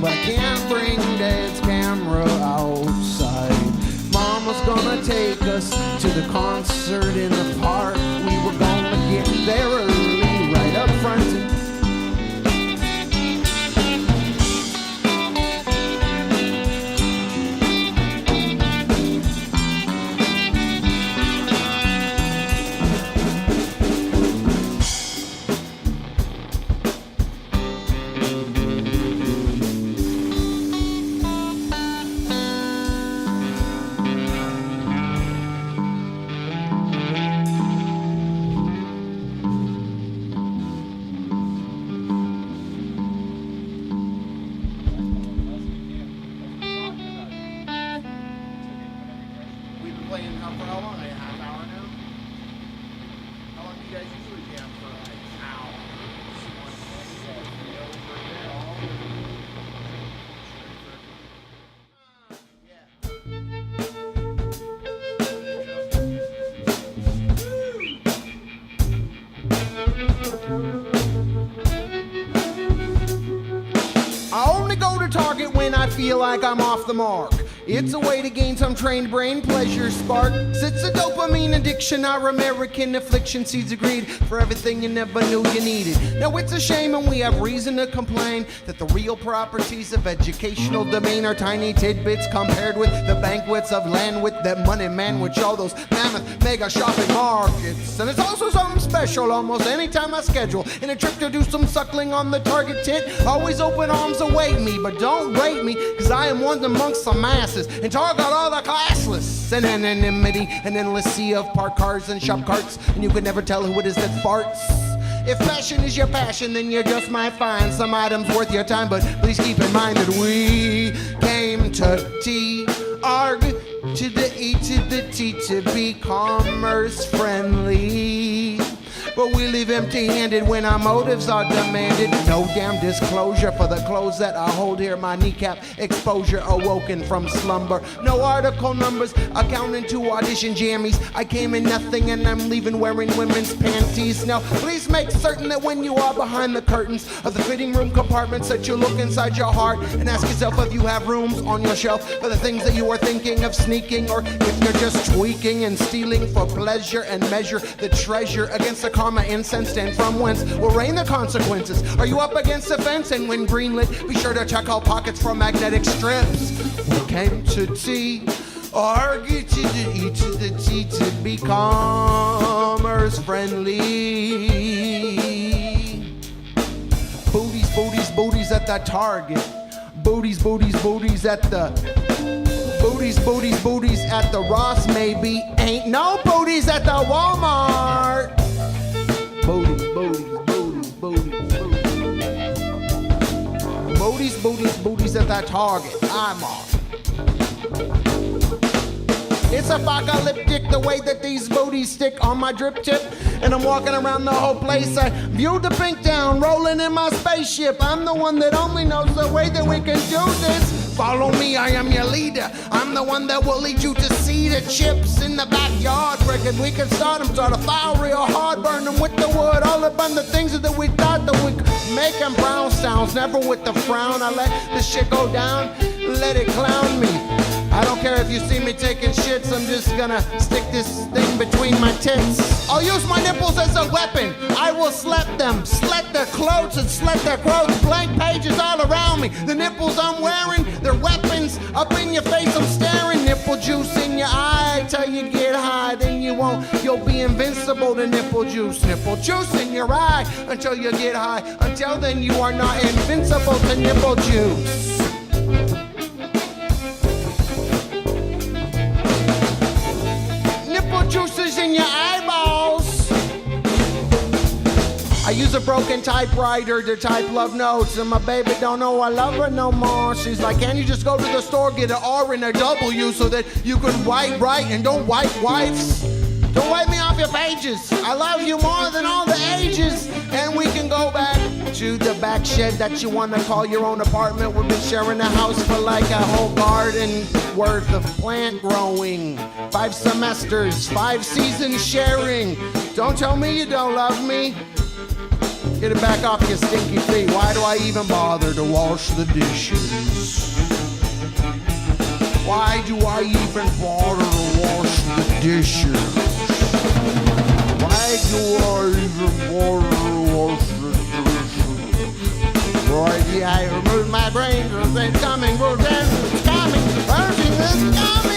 but I can't bring Dad's camera outside. Mama's gonna take us to the concert in the park. We were gonna get there early, right up front. Feel like I'm off the mark. It's a way to gain some trained brain pleasure spark. It's a dopamine addiction, our American affliction, seeds of greed for everything you never knew you needed. Now it's a shame and we have reason to complain that the real properties of educational domain are tiny tidbits compared with the banquets of land with that money man, which all those mammoth mega shopping markets. And it's also something special almost anytime I schedule in a trip to do some suckling on the target tit. Always open arms await me, but don't rate me, cause I am one amongst the masses and target all the classless and anonymity, an endless sea of parked cars and shop carts, and you could never tell who it is that farts. If fashion is your passion, then you just might find some items worth your time, but please keep in mind that we came to T-ARG, to the E to the T, to be commerce friendly. but we leave empty-handed when our motives are demanded. No damn disclosure for the clothes that I hold here. My kneecap exposure awoken from slumber. No article numbers accounting to audition jammies. I came in nothing and I'm leaving wearing women's panties. Now, please make certain that when you are behind the curtains of the fitting room compartments that you look inside your heart and ask yourself if you have rooms on your shelf for the things that you are thinking of sneaking, or if you're just tweaking and stealing for pleasure, and measure the treasure against the karma incensed and from whence will rain the consequences. Are you up against the fence? And when greenlit, be sure to check all pockets for magnetic strips. We came to tea, argue to the E to the T to be commerce friendly. Booties, booties, booties at the Target. Booties, booties, booties at the booties, booties, booties at the Ross, maybe. Ain't no booties at the Walmart. Booties, booties, booties, booties, booties. Booties, booties, booties at that Target. I'm off. It's apocalyptic the way that these booties stick on my drip tip. And I'm walking around the whole place. I viewed the pink town rolling in my spaceship. I'm the one that only knows the way that we can do this. Follow me, I am your leader. I'm the one that will lead you to see the chips in the backyard. Reckon we can start a fire real hard. Burn them with the wood, all upon the things that we thought that we could make them brown sounds. Never with the frown. I let this shit go down, let it clown me. I don't care if you see me taking shits, I'm just gonna stick this thing between my tits. I'll use my nipples as a weapon. I will slap them, slit their clothes and slit their clothes. Blank pages all around me. The nipples I'm wearing, they're weapons. Up in your face I'm staring. Nipple juice in your eye till you get high. Then you won't, you'll be invincible to nipple juice. Nipple juice in your eye until you get high. Until then you are not invincible to nipple juice. Juices in your eyeballs. I use a broken typewriter to type love notes, and my baby don't know I love her no more. She's like, can you just go to the store, get an R and a W so that you can write right and don't wipe wipes? Don't wipe me off your pages. I love you more than all the ages. And we can go back to the back shed that you want to call your own apartment. We've been sharing a house for like a whole garden worth of plant growing. 5 semesters, 5 seasons sharing. Don't tell me you don't love me. Get it back off your stinky feet. Why do I even bother to wash the dishes? Why do I even bother to wash the dishes? Why do I even bother to wash the dishes? Boy, yeah, I remove my brain from the coming, it's coming, everything is coming.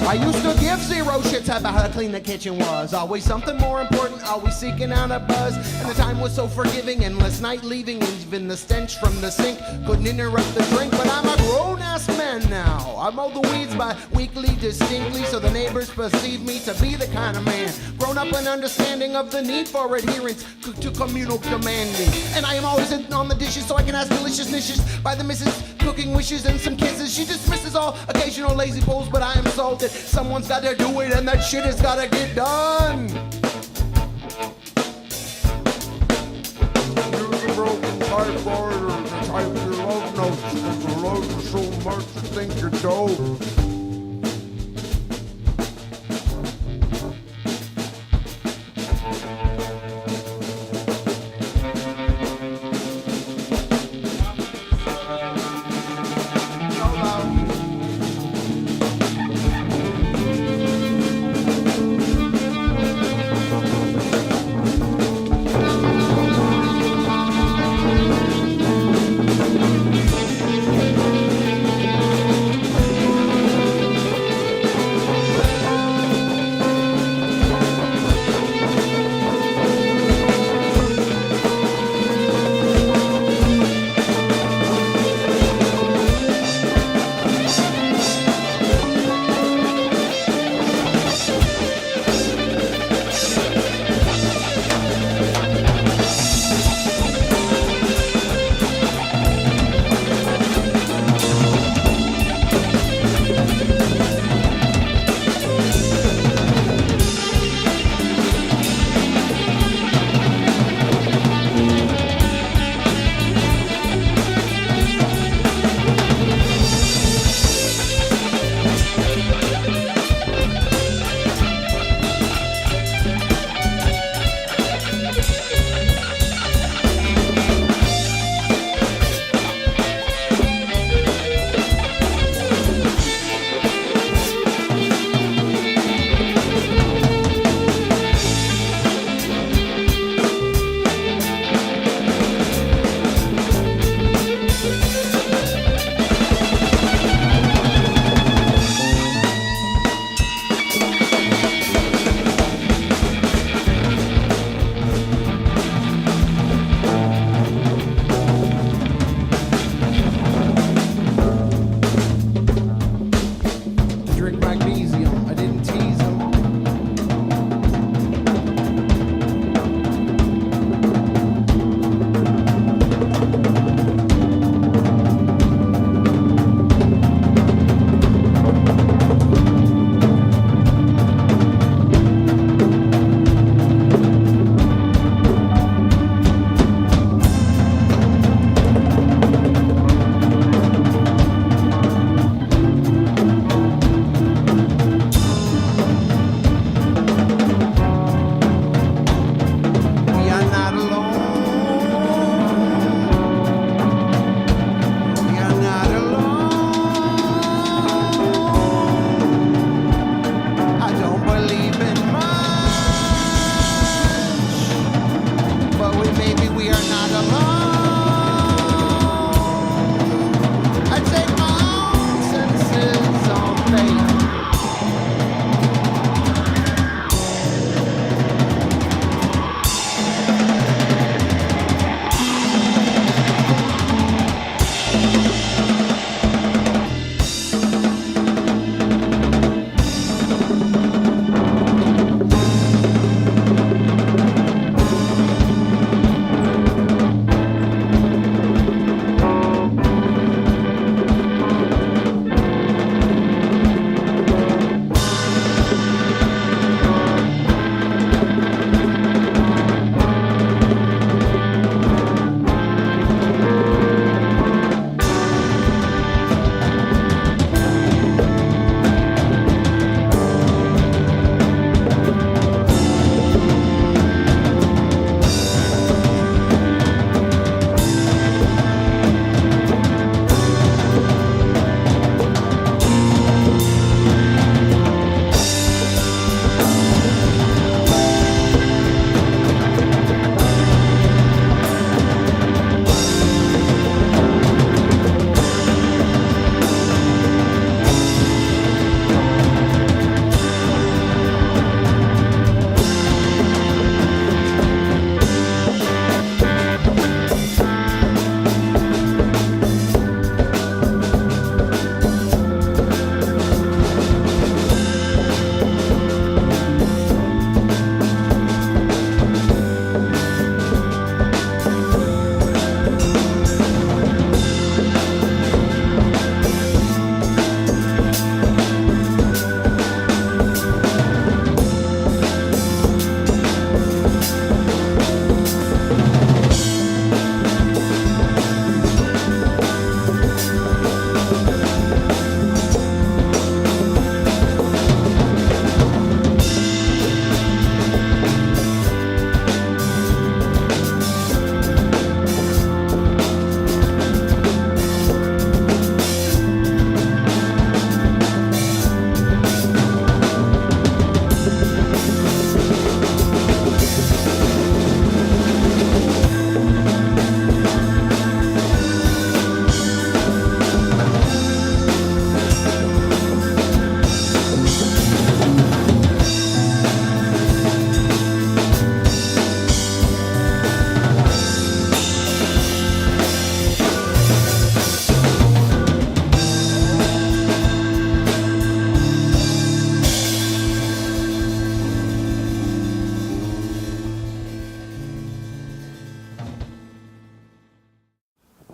I used to give zero shits about how clean the kitchen was. Always something more important, always seeking out a buzz. And the time was so forgiving, endless night leaving. Even the stench from the sink couldn't interrupt the drink. But I'm a grown-ass man now. I mow the weeds by weekly distinctly, so the neighbors perceive me to be the kind of man grown up in understanding of the need for adherence to communal commanding. And I am always on the dishes so I can ask delicious dishes by the missus, cooking wishes and some kisses. She dismisses all occasional lazy pulls, but I am sold that someone's got to do it and that shit has got to get done. Use a broken typewriter to type your love notes, because the love is so much you think you're dope.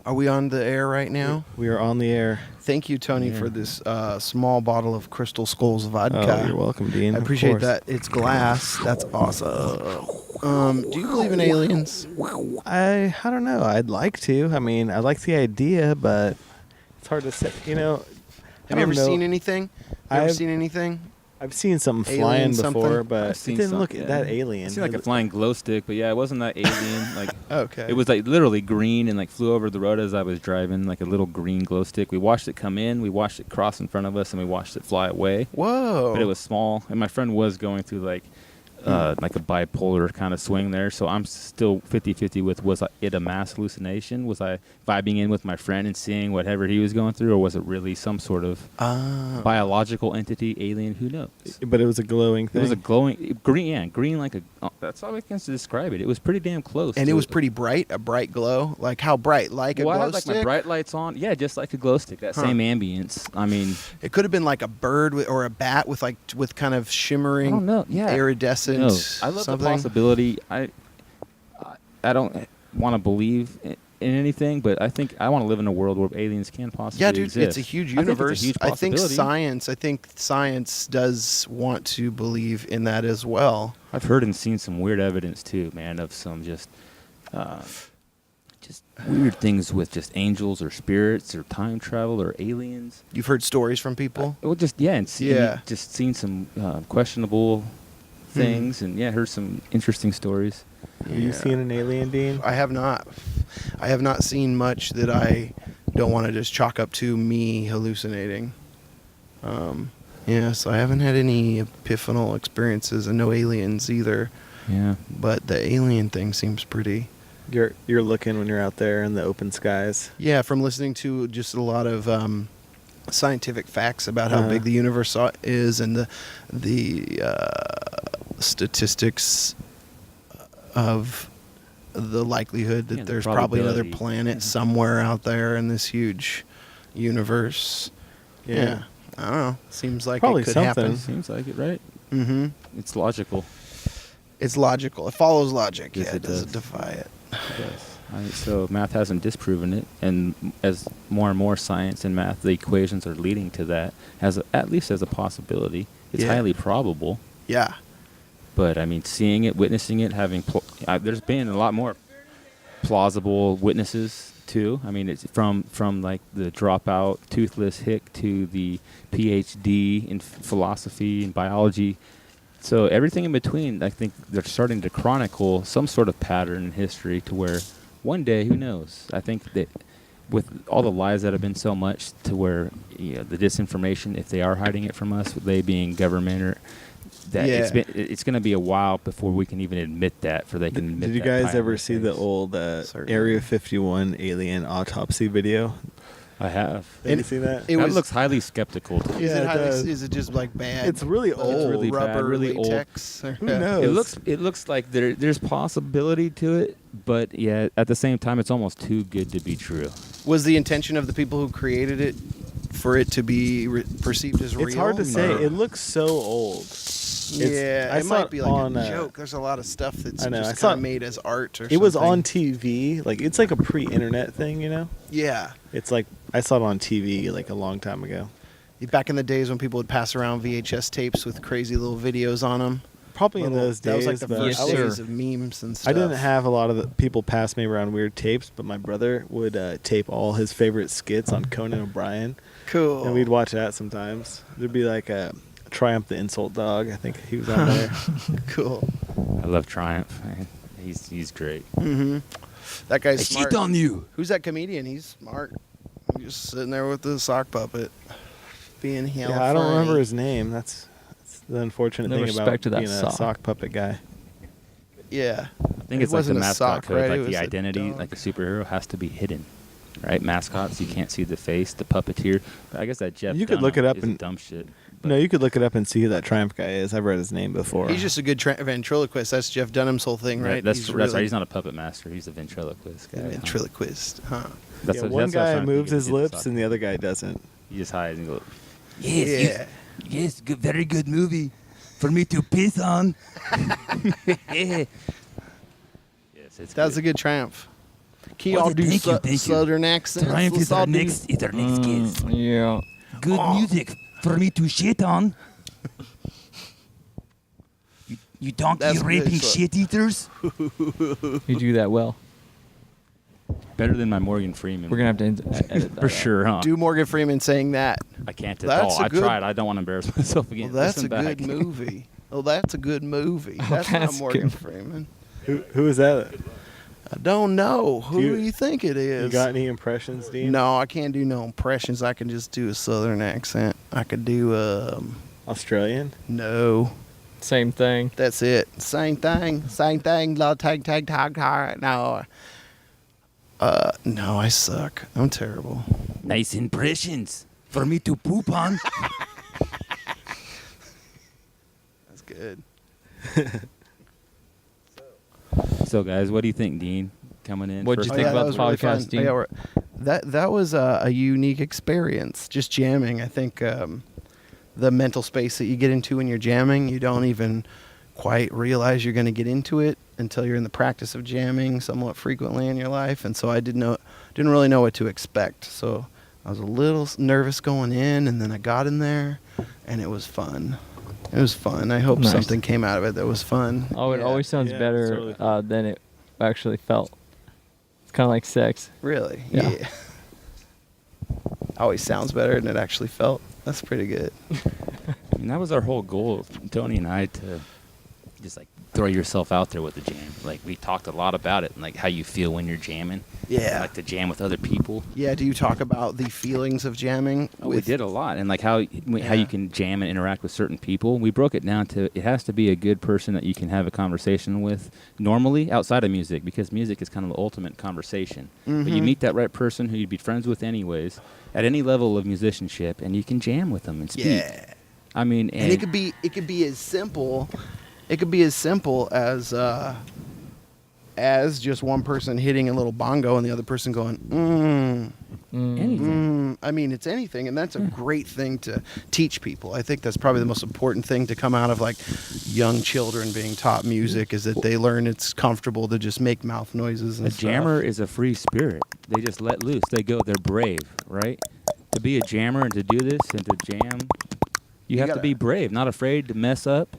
Are we on the air right now? We are on the air. Thank you, Tony, for this small bottle of Crystal Skulls vodka. Oh, you're welcome, Dean. I Of appreciate course. that. It's glass. That's awesome. Do you believe in aliens? I don't know. I'd like to. I mean, I like the idea, but it's hard to say. You know, Have you ever seen anything? I've Seen anything? I've seen something Alien flying before, something? but I've it seen didn't some, look yeah. that alien. It seemed like a flying glow stick, but yeah, it wasn't that alien. Like, Okay. it was like literally green and like flew over the road as I was driving, like a little green glow stick. We watched it come in, we watched it cross in front of us, and we watched it fly away. Whoa. But it was small, and my friend was going through like a bipolar kind of swing there. So I'm still 50-50 with, was it a mass hallucination? Was I vibing in with my friend and seeing whatever he was going through, or was it really some sort of biological entity, alien? Who knows? But it was a glowing It thing. was a glowing green like a. That's all I can describe it. It was pretty damn close. And to it was pretty bright, a bright glow. Like how bright? Like a Well, I glow had like stick? my bright lights on. Yeah, just like a glow stick. That same ambience. I mean, It could have been like a bird or a bat with kind of shimmering, I don't know. Yeah, iridescent. no, I love something. the possibility. I don't want to believe in anything, but I think I want to live in a world where aliens can possibly Yeah, dude, exist. it's a huge I think it's a universe. huge I think possibility. science does want to believe in that as well. I've heard and seen some weird evidence too, man, of some just weird things with just angels or spirits or time travel or aliens. You've heard stories from people? Well, just just seen some questionable things, and heard some interesting stories. Have you seen an alien, Dean? I have not. I have not seen much that I don't want to just chalk up to me hallucinating. So I haven't had any epiphanal experiences and no aliens either. Yeah. But the alien thing seems pretty. You're looking when you're out there in the open skies. Yeah, from listening to just a lot of scientific facts about how big the universe is and the statistics of the likelihood that the there's probably another probability. planet somewhere out there in this huge universe. Yeah. I don't know. Seems like Probably it could something. happen. Seems like it, right? Mm-hmm. It's logical. It's logical. It follows logic. Yes, Yeah, it it doesn't does. defy it. Yes. So math hasn't disproven it, and as more and more science and math, the equations are leading to that, at least as a possibility. It's Yeah. highly probable. Yeah. But I mean, seeing it, witnessing it, there's been a lot more plausible witnesses too. I mean, it's from like the dropout toothless hick to the PhD in philosophy and biology. So everything in between, I think they're starting to chronicle some sort of pattern in history to where one day, who knows? I think that with all the lies that have been so much to where the disinformation, if they are hiding it from us, they being government or that it's going to be a while before we can even admit that. Did you guys ever see the old Area 51 alien autopsy video? I have. Have you seen that? It That was- looks highly skeptical. To me. Yeah, it does. Is it just like bad? It's really old. It's really bad, rubber really old. latex. Who knows? It looks like there's possibility to it, but at the same time, it's almost too good to be true. Was the intention of the people who created it for it to be perceived as real? It's hard to say. No. It looks so old. Yeah, I it saw might it be like on, a joke. There's a lot of stuff that's I know, I just saw kind of it- made as art or It was something. on TV. Like, it's like a pre-internet thing, you know? Yeah. It's like, I saw it on TV like a long time ago. Back in the days when people would pass around VHS tapes with crazy little videos on them. Probably in those That was days, like the but first Yes, days sir. of memes and stuff. I didn't have a lot of the people pass me around weird tapes, but my brother would tape all his favorite skits on Conan O'Brien, Cool. and we'd watch that sometimes. There'd be like a Triumph the Insult Dog. I think he was on there. Cool. I love Triumph. Man. He's great. Mm-hmm. That guy's smart. on you. Who's that comedian? He's smart. He's just sitting there with the sock puppet, being hella Yeah, I don't funny. remember his name. That's the unfortunate No thing respect about to that being a sock. sock puppet guy. Yeah. I think It it's like the wasn't a mascot sock, code, right? It like was the a identity, dog. like a superhero has to be hidden, right? Mascots, you can't see the face, the puppeteer. I guess that Jeff. You could look Dunham it up is and- dumb shit. No, you could look it up and see who that Triumph guy is. I've read his name before. He's just a good ventriloquist. That's Jeff Dunham's whole thing, right? That's He's right. He's not a puppet master. He's a ventriloquist guy. a ventriloquist, huh? That's Yeah, what- one that's what I was guy trying to moves think of, his did the lips sock. and the other guy doesn't. He just hides and goes, Yeah. yes, good, very good movie for me to piss on. Yes, it's That was good. a good triumph. Can y'all do southern accents? Triumph Let's is our all do- next kids. Yeah. Good music for me to shit on. You donkey That's good, raping so- shit eaters. You do that well. Better than my Morgan Freeman. We're going to have to edit that for out. sure, huh? Do Morgan Freeman saying that. I can't at That's all. a I good- tried. I don't want to embarrass myself Well, again. that's Listen a back. good movie. Oh, that's a good movie. That's not that's Morgan good. Freeman. Who is that? I don't know. Who You- do you think it is? You got any impressions, Dean? No, I can't do no impressions. I can just do a southern accent. I could do Australian? no. Same thing. That's it. Same thing. Same thing. Tag. No. No, I suck. I'm terrible. Nice impressions for me to poop on. That's good. So, guys, what do you think, Dean? Coming in. What'd you first think time? about that the was really podcast, fun. Dean? Yeah, that was a unique experience. Just jamming. I think the mental space that you get into when you're jamming, you don't even quite realize you're going to get into it until you're in the practice of jamming somewhat frequently in your life. And so I didn't really know what to expect. So I was a little nervous going in, and then I got in there, and it was fun. It was fun. I hope Nice. something came out of it that was fun. Oh, it Yeah. always sounds Yeah, better it's really fun. than it actually felt. It's kind of like sex. Really? Yeah. Always sounds better than it actually felt. That's pretty good. And that was our whole goal, Tony and I, to just like throw yourself out there with the jam. Like we talked a lot about it, and like how you feel when you're jamming. Yeah. Like to jam with other people. Yeah, do you talk about the feelings of jamming? Oh, we did a lot, and like how you can jam and interact with certain people. We broke it down to it has to be a good person that you can have a conversation with normally outside of music, because music is kind of the ultimate conversation. But you meet that right person who you'd be friends with anyways at any level of musicianship, and you can jam with them and speak. Yeah. I mean, And it could be as simple. It could be as simple as just one person hitting a little bongo and the other person going, anything. I mean, it's anything, and that's a great thing to teach people. I think that's probably the most important thing to come out of like young children being taught music, is that they learn it's comfortable to just make mouth noises and A jammer is a free spirit. They just let loose. They go. They're brave, right? To be a jammer and to do this and to jam, you have to be brave, not afraid to mess up.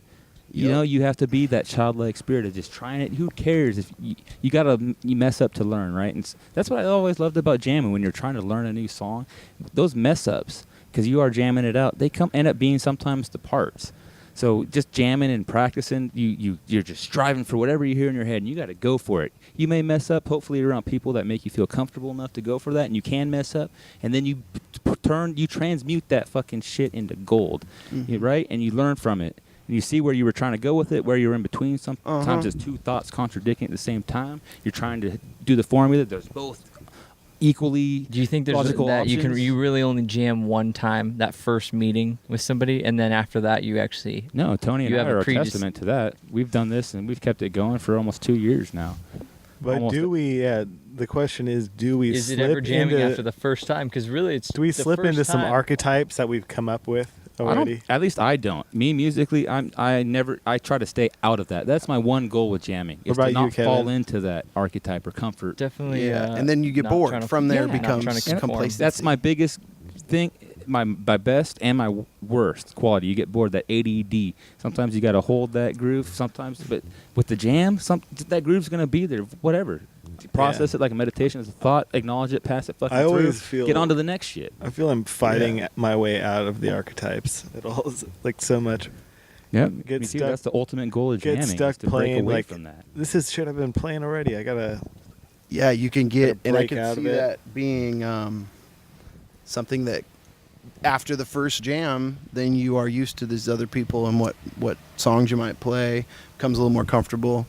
You know, you have to be that childlike spirit of just trying it. Who cares if you gotta mess up to learn, right? And that's what I always loved about jamming. When you're trying to learn a new song, those mess ups, because you are jamming it out, they end up being sometimes the parts. So just jamming and practicing, you're just striving for whatever you hear in your head, and you got to go for it. You may mess up. Hopefully, you're around people that make you feel comfortable enough to go for that, and you can mess up, and then you transmute that fucking shit into gold, right? And you learn from it. And you see where you were trying to go with it, where you're in between. Sometimes it's two thoughts contradicting at the same time. You're trying to do the formula. There's both equally Do you think there's logical that options. you really only jam one time, that first meeting with somebody, and then after that you actually No, Tony and You I have a are a testament to that. We've done this, and we've kept it going for almost 2 years now. But Almost do we? The question is, do we? is it slip ever jamming into, after the first time? Because really, it's Do we the slip first into some time. archetypes that we've come up with already? At least I don't. Me musically, I try to stay out of that. That's my one goal with jamming. Is about to you, not Kevin? fall into that archetype or comfort. Definitely. and then you get not bored. trying to- From there, yeah, it not trying to becomes conform. complacent. That's my biggest thing. My best and my worst quality. You get bored. That ADD. Sometimes you got to hold that groove. Sometimes, but with the jam, that groove's gonna be there. Whatever. Process it like a meditation as a thought. Acknowledge it. Pass it. Fucking I through. always feel- Get on to the next shit. I feel I'm fighting my way out of the archetypes. It all is like so much. Yeah, Get me too. stuck- That's the ultimate goal of Get jamming. stuck is to break playing away like from that. this is shit I've been playing already. I gotta. Yeah, you can get, and I break can out see of it. that being something that after the first jam, then you are used to these other people and what songs you might play, becomes a little more comfortable.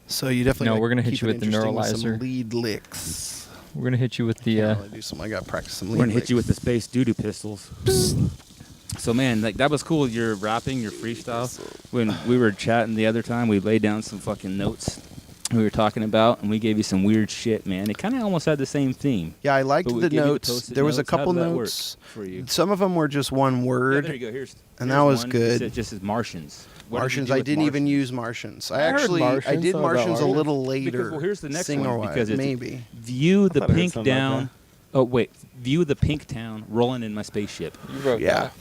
So you definitely. No, gotta we're gonna hit keep you it with the interesting neuralizer. some lead licks. We're gonna hit you with the. Can't really do some. I got to practice some lead. We're gonna hit you with the licks. space doo-doo pistols. So man, like that was cool. Your rapping, your freestyle. When we were chatting the other time, we laid down some fucking notes. we were talking about, and we gave you some weird shit, man. It kind of almost had the same theme. Yeah, I liked But we the gave you the notes. Post-it There was a notes. How couple did that work notes for you. Some of them were just one Yeah, word. there you go. Here's that was one. good. It just says Martians. What did you Martians. do I with didn't even Martians? use Martians. I heard I Martians, did something about Martians a Martians. little later. Because, well, here's the next singer one. Because it's maybe. view the I thought I heard pink something about down. Oh wait, view the pink town rolling in my spaceship. You wrote Yeah. that.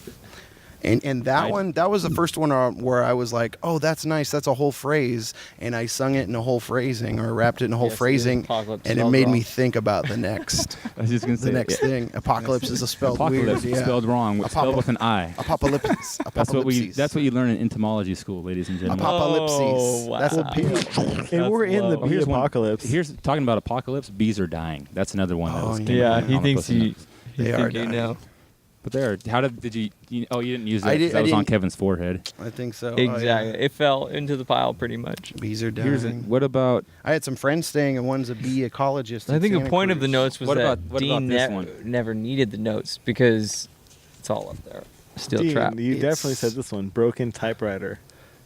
And that one, that was the first one where I was like, oh, that's nice. That's a whole phrase. And I sung it in a whole phrasing or rapped it in a whole Yes, it is phrasing. Apocalypse And it spelled made me wrong. think about the next. I was just gonna say The next thing. Apocalypse is spelled Apocalypse weird. Yeah. spelled wrong. Spelled with an I. Apocalypse. That's what you learn in entomology school, ladies and gentlemen. Apocalypses. Oh, wow. That's a And That's we're in the low. bee Here's one. apocalypse. Here's talking about apocalypse. Bees are dying. That's another one. That Oh, was yeah. came Yeah, on he the thinks Post-it he. notes. They are dying. know. But there. How did you? Oh, you didn't use that. I 'cause did- that I was on didn't- Kevin's forehead. I think so. Exactly. Oh, yeah. It fell into the pile pretty much. Bees are Here's dying. what about? I had some friends staying, and one's a bee ecologist. I in think the Santa point of the Cruz. notes was What that about Dean this one? never needed the notes because it's all up there. Steel Dean, trap. you It's- definitely said this one. Broken typewriter.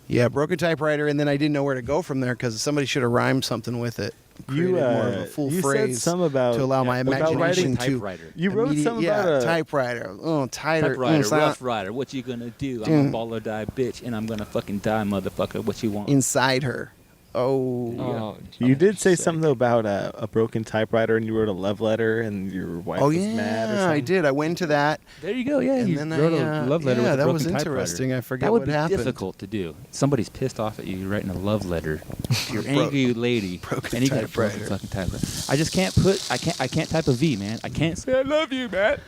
Yeah, broken typewriter, and then I didn't know where to go from there because somebody should have rhymed something with it. You, Created more of a full you phrase said some about to allow my about imagination writing to. typewriter. You wrote some yeah, about a typewriter. Oh, tighter. Typewriter, sound- rough rider. What you gonna do? I'm Dude. a ball or die bitch, and I'm gonna fucking die, motherfucker. What you want? inside her. Oh. Oh, You did say sick. something though about a broken typewriter, and you wrote a love letter, and your wife Oh was yeah, mad or something. I did. I went to that, There you go. Yeah, and you then wrote I, a love letter yeah, with a that broken was typewriter. interesting. I forget That would what be happened. difficult to do. Somebody's pissed off at you. You're writing a love letter to your Bro- angry lady, broken and you got a broken typewriter. fucking typewriter. I just can't put. I can't type a V, man. I can't say I love you, man.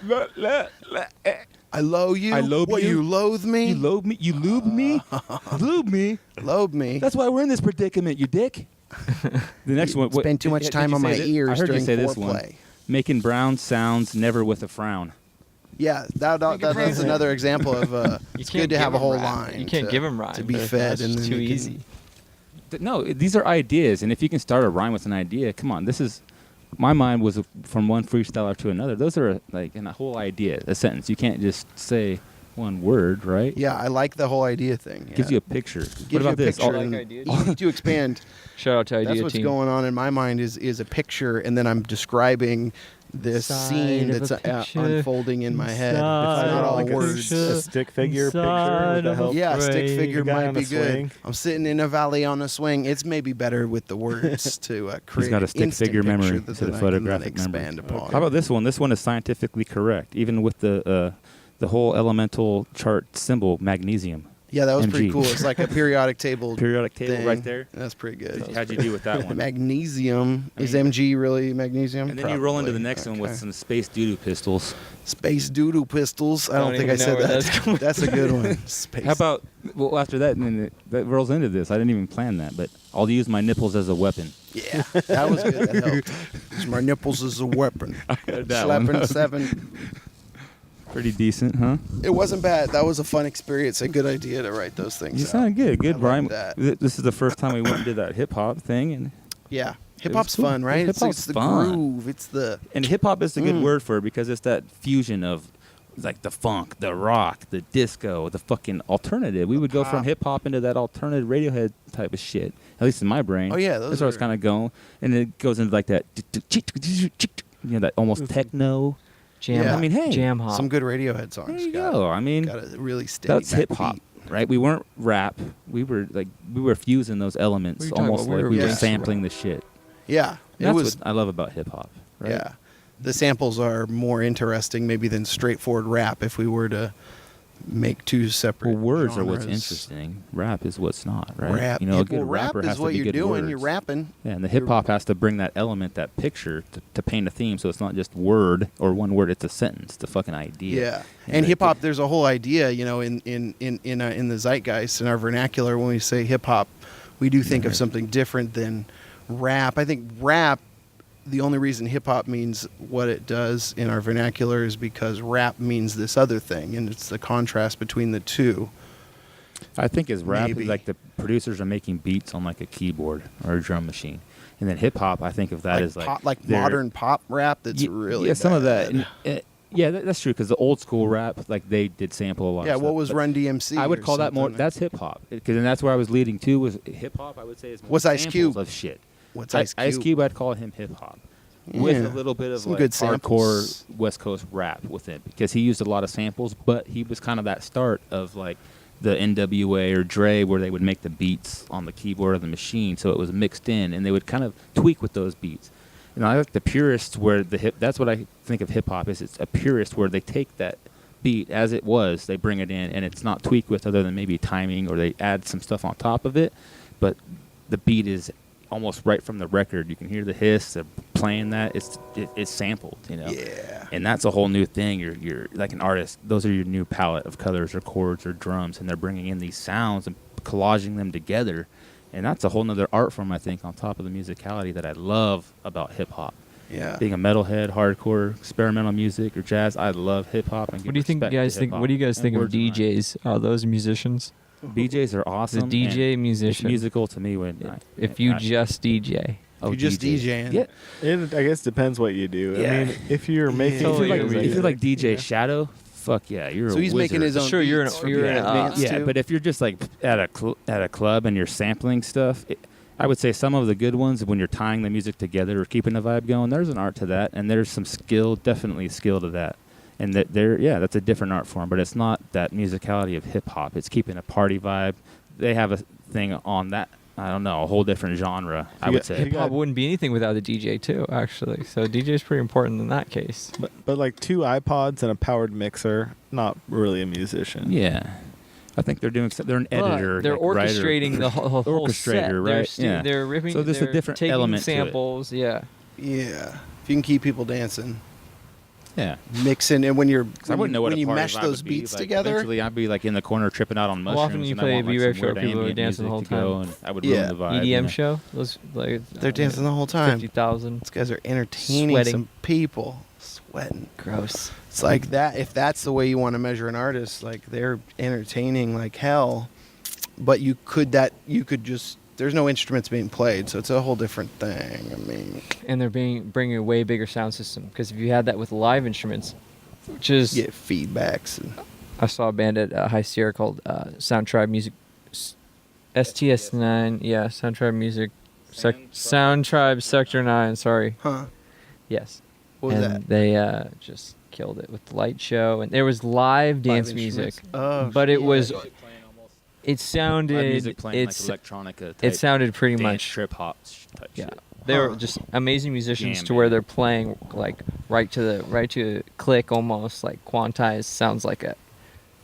I loathe you. I loathe what, you? you loathe me? You lobe me. You lube me. Lube me. Loathe me. That's why we're in this predicament, you dick. The next one. Spend too much did time you on say my that? ears I heard during you say this one. foreplay. Making brown sounds, never with a frown. Yeah, that's another example of it's good to have a whole line. You can't to, give him rhyme. to be but fed, that's and just then too you can- easy. No, these are ideas, and if you can start a rhyme with an idea, come on. This is my mind was from one freestyler to another. Those are like in a whole idea, a sentence. You can't just say one word, right? Yeah, I like the whole idea thing. Gives yeah. you a picture. Gives What about you a this? picture I like and ideas. easy to expand. Shout out to That's Idea what's Team. going on in my mind is a picture, and then I'm describing this Side scene of that's a picture, unfolding in my head. It's inside not of all a like a, words. a stick figure picture. inside Would that of a help? Yeah, a stick frame. figure The guy might on be a good. swing. I'm sitting in a valley on a swing. It's maybe better with the words to create He's got a an stick instant figure picture memory that instead then of I can then photographic memory. expand upon. How about this one? This one is scientifically correct, even with the whole elemental chart symbol, magnesium. Yeah, that was MG. pretty cool. It's like a periodic table. Periodic table thing. right there. That's pretty good. How'd you do with that one? Magnesium. I is mean- MG really magnesium? And then you roll into the Probably. next one with Okay. some space doo-doo pistols. Space doodoo pistols. I Don't don't think I even know said where that. that's coming That's a good one. Space. How about, well, after that, and then that rolls into this. I didn't even plan that, but I'll use my nipples as a weapon. Yeah, that was good. That helped. Use my nipples as a weapon. That one. Slapping 7. Pretty decent, huh? It wasn't bad. That was a fun experience. A good idea to write those things. You out. sound good. Good I rhyme. like that. This is the first time we went and did that hip-hop thing, and Yeah, hip was hop's cool. fun, right? Hip-hop's It's the fun. groove. It's the hip-hop is a good word for it because it's that fusion of like the funk, the rock, the disco, the fucking alternative. We would go from pop. hip-hop into that alternative Radiohead type of shit, at least in my brain. Oh, yeah, those That's where it's are- kind of going. And it goes into like that, that almost techno. Jam. Yeah. I mean, hey, Jam hop. some good Radiohead songs. There you got go. I mean, Got a really steady. that's back hip hop, beat. right? We weren't rap. We were fusing those elements, What are you talking almost about? like We we were were gangster sampling the shit. Yeah, it That's was. what I love about hip hop. Right? Yeah, the samples are more interesting maybe than straightforward rap. If we were to make two separate. Well, words are what's genres. interesting. Rap is what's not, right? Rap. You know, a good well, rap rapper is has what to be you're good doing. words. You're rapping. Yeah, and the hip hop has to bring that element, that picture, to paint a theme. So it's not just word or one word; it's a sentence, the fucking idea. Yeah, and hip hop. There's a whole idea, you know, in the zeitgeist, in our vernacular. When we say hip hop, we do think of something different than rap. I think rap. The only reason hip hop means what it does in our vernacular is because rap means this other thing, and it's the contrast between the two. I think as rap, Maybe. like the producers are making beats on like a keyboard or a drum machine, and then hip hop. I think of that as like pop, like they're- modern pop rap. That's really yeah, some of that. bad. And, yeah, that's true because the old school rap, like they did sample a lot. Yeah, of what stuff, was but Run DMC? I would or call that more. something? That's hip hop because that's where I was leading to was hip hop. I would say is more What's Ice samples Cube? of shit. What's Ice Cube? Ice Cube, I'd call him hip hop. With Yeah. a little bit of Some like good hardcore samples. West Coast rap with it, because he used a lot of samples, but he was kind of that start of like the NWA or Dre, where they would make the beats on the keyboard of the machine, so it was mixed in, and they would kind of tweak with those beats. I like the purists where that's what I think of hip hop is. It's a purist where they take that beat as it was, they bring it in, and it's not tweaked with other than maybe timing, or they add some stuff on top of it, but the beat is almost right from the record. You can hear the hiss. They're playing that. It's sampled, Yeah. And that's a whole new thing. You're like an artist. Those are your new palette of colors or chords or drums, and they're bringing in these sounds and collaging them together, and that's a whole nother art form, I think, on top of the musicality that I love about hip hop. Yeah. Being a metalhead, hardcore, experimental music or jazz, I love hip hop. What do you think, guys? What do you guys think of DJs? Are those musicians? DJs are awesome. The DJ and musician. It's musical to me when If you just DJ. You're just DJing. Yeah. It, I guess, depends what you do. Yeah. I mean, if you're making, Totally If you're like DJ yeah. Shadow, fuck yeah, you're So a he's wizard. making his own. Sure, you're beats an- for you're people an, to dance Yeah, to. but if you're just like at a club and you're sampling stuff, I would say some of the good ones, when you're tying the music together or keeping the vibe going, there's an art to that, and there's some skill, definitely skill to that. And that's a different art form, but it's not that musicality of hip hop. It's keeping a party vibe. They have a thing on that. I don't know, a whole different genre, I would say. Hip hop wouldn't be anything without a DJ too, actually. So DJ is pretty important in that case. but like 2 iPods and a powered mixer, not really a musician. Yeah. I think they're an editor. They're like writer. orchestrating the whole set. Orchestrator, right? They're, Yeah. they're ripping. So there's a they're different taking element to it. samples. Yeah. Yeah. If you can keep people dancing, Yeah. mixing, and when I wouldn't know what when a you party mesh vibe those would be. beats Like, together. Eventually, I'd be like in the corner tripping out on How mushrooms. often you and play I a want, like, B-Rave some show, weird people are ambient dancing the music whole to go, time? and I would Yeah. ruin the vibe. EDM show. Those like They're dancing the whole time. 50,000. These guys are entertaining Sweating. some people, sweating. Gross. It's like that. If that's the way you want to measure an artist, like they're entertaining like hell. But you could just. There's no instruments being played, so it's a whole different thing. I mean, And they're bringing a way bigger sound system, because if you had that with live instruments, which is get feedbacks. And, I saw a band at High Sierra called Sound Tribe Music, STS9. Yeah, Sound Tribe Music, Sound Tribe Sector 9. Sorry. huh? Yes. What was and that? they just killed it with the light show, and there was live dance Live music, instruments? Oh, but it shit. was. It Live sounded. music playing It's like electronica. Type it sounded pretty dance, much. trip hop type Yeah, shit. they were Huh. just amazing musicians Jam to where band. they're playing like right to click, almost like quantized. Sounds like a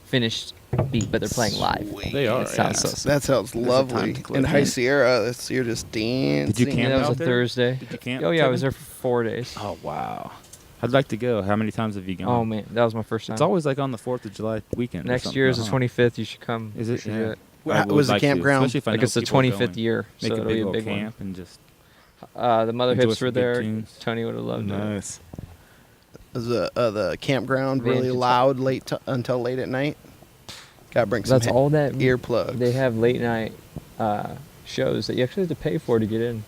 finished beat, but they're playing live. Sweet. They are. It sounds yeah. so sick. That sounds time lovely. to click In High in. Sierra, you're just dancing. Did you Yeah, camp that was out a there? Thursday. Did you camp? Oh yeah, I was Kevin? there for 4 days. Oh wow, I'd like to go. How many times have you gone? Oh man, that was my first time. It's always like on the 4th of July weekend. or Next something, year is the huh? 25th. You should come. Is We it? should do Yeah. it. I would Was the like to, campground? especially if I Like know it's the people 25th going. year, Make so a it'll big be a old big camp and just one. The Mother enjoy Hips some were good there. tunes. Tony would have loved it. Nice. Was the campground Van really Guitar- loud until late at night? Got to bring some That's all that earplugs. They have late night shows that you actually have to pay for to get in.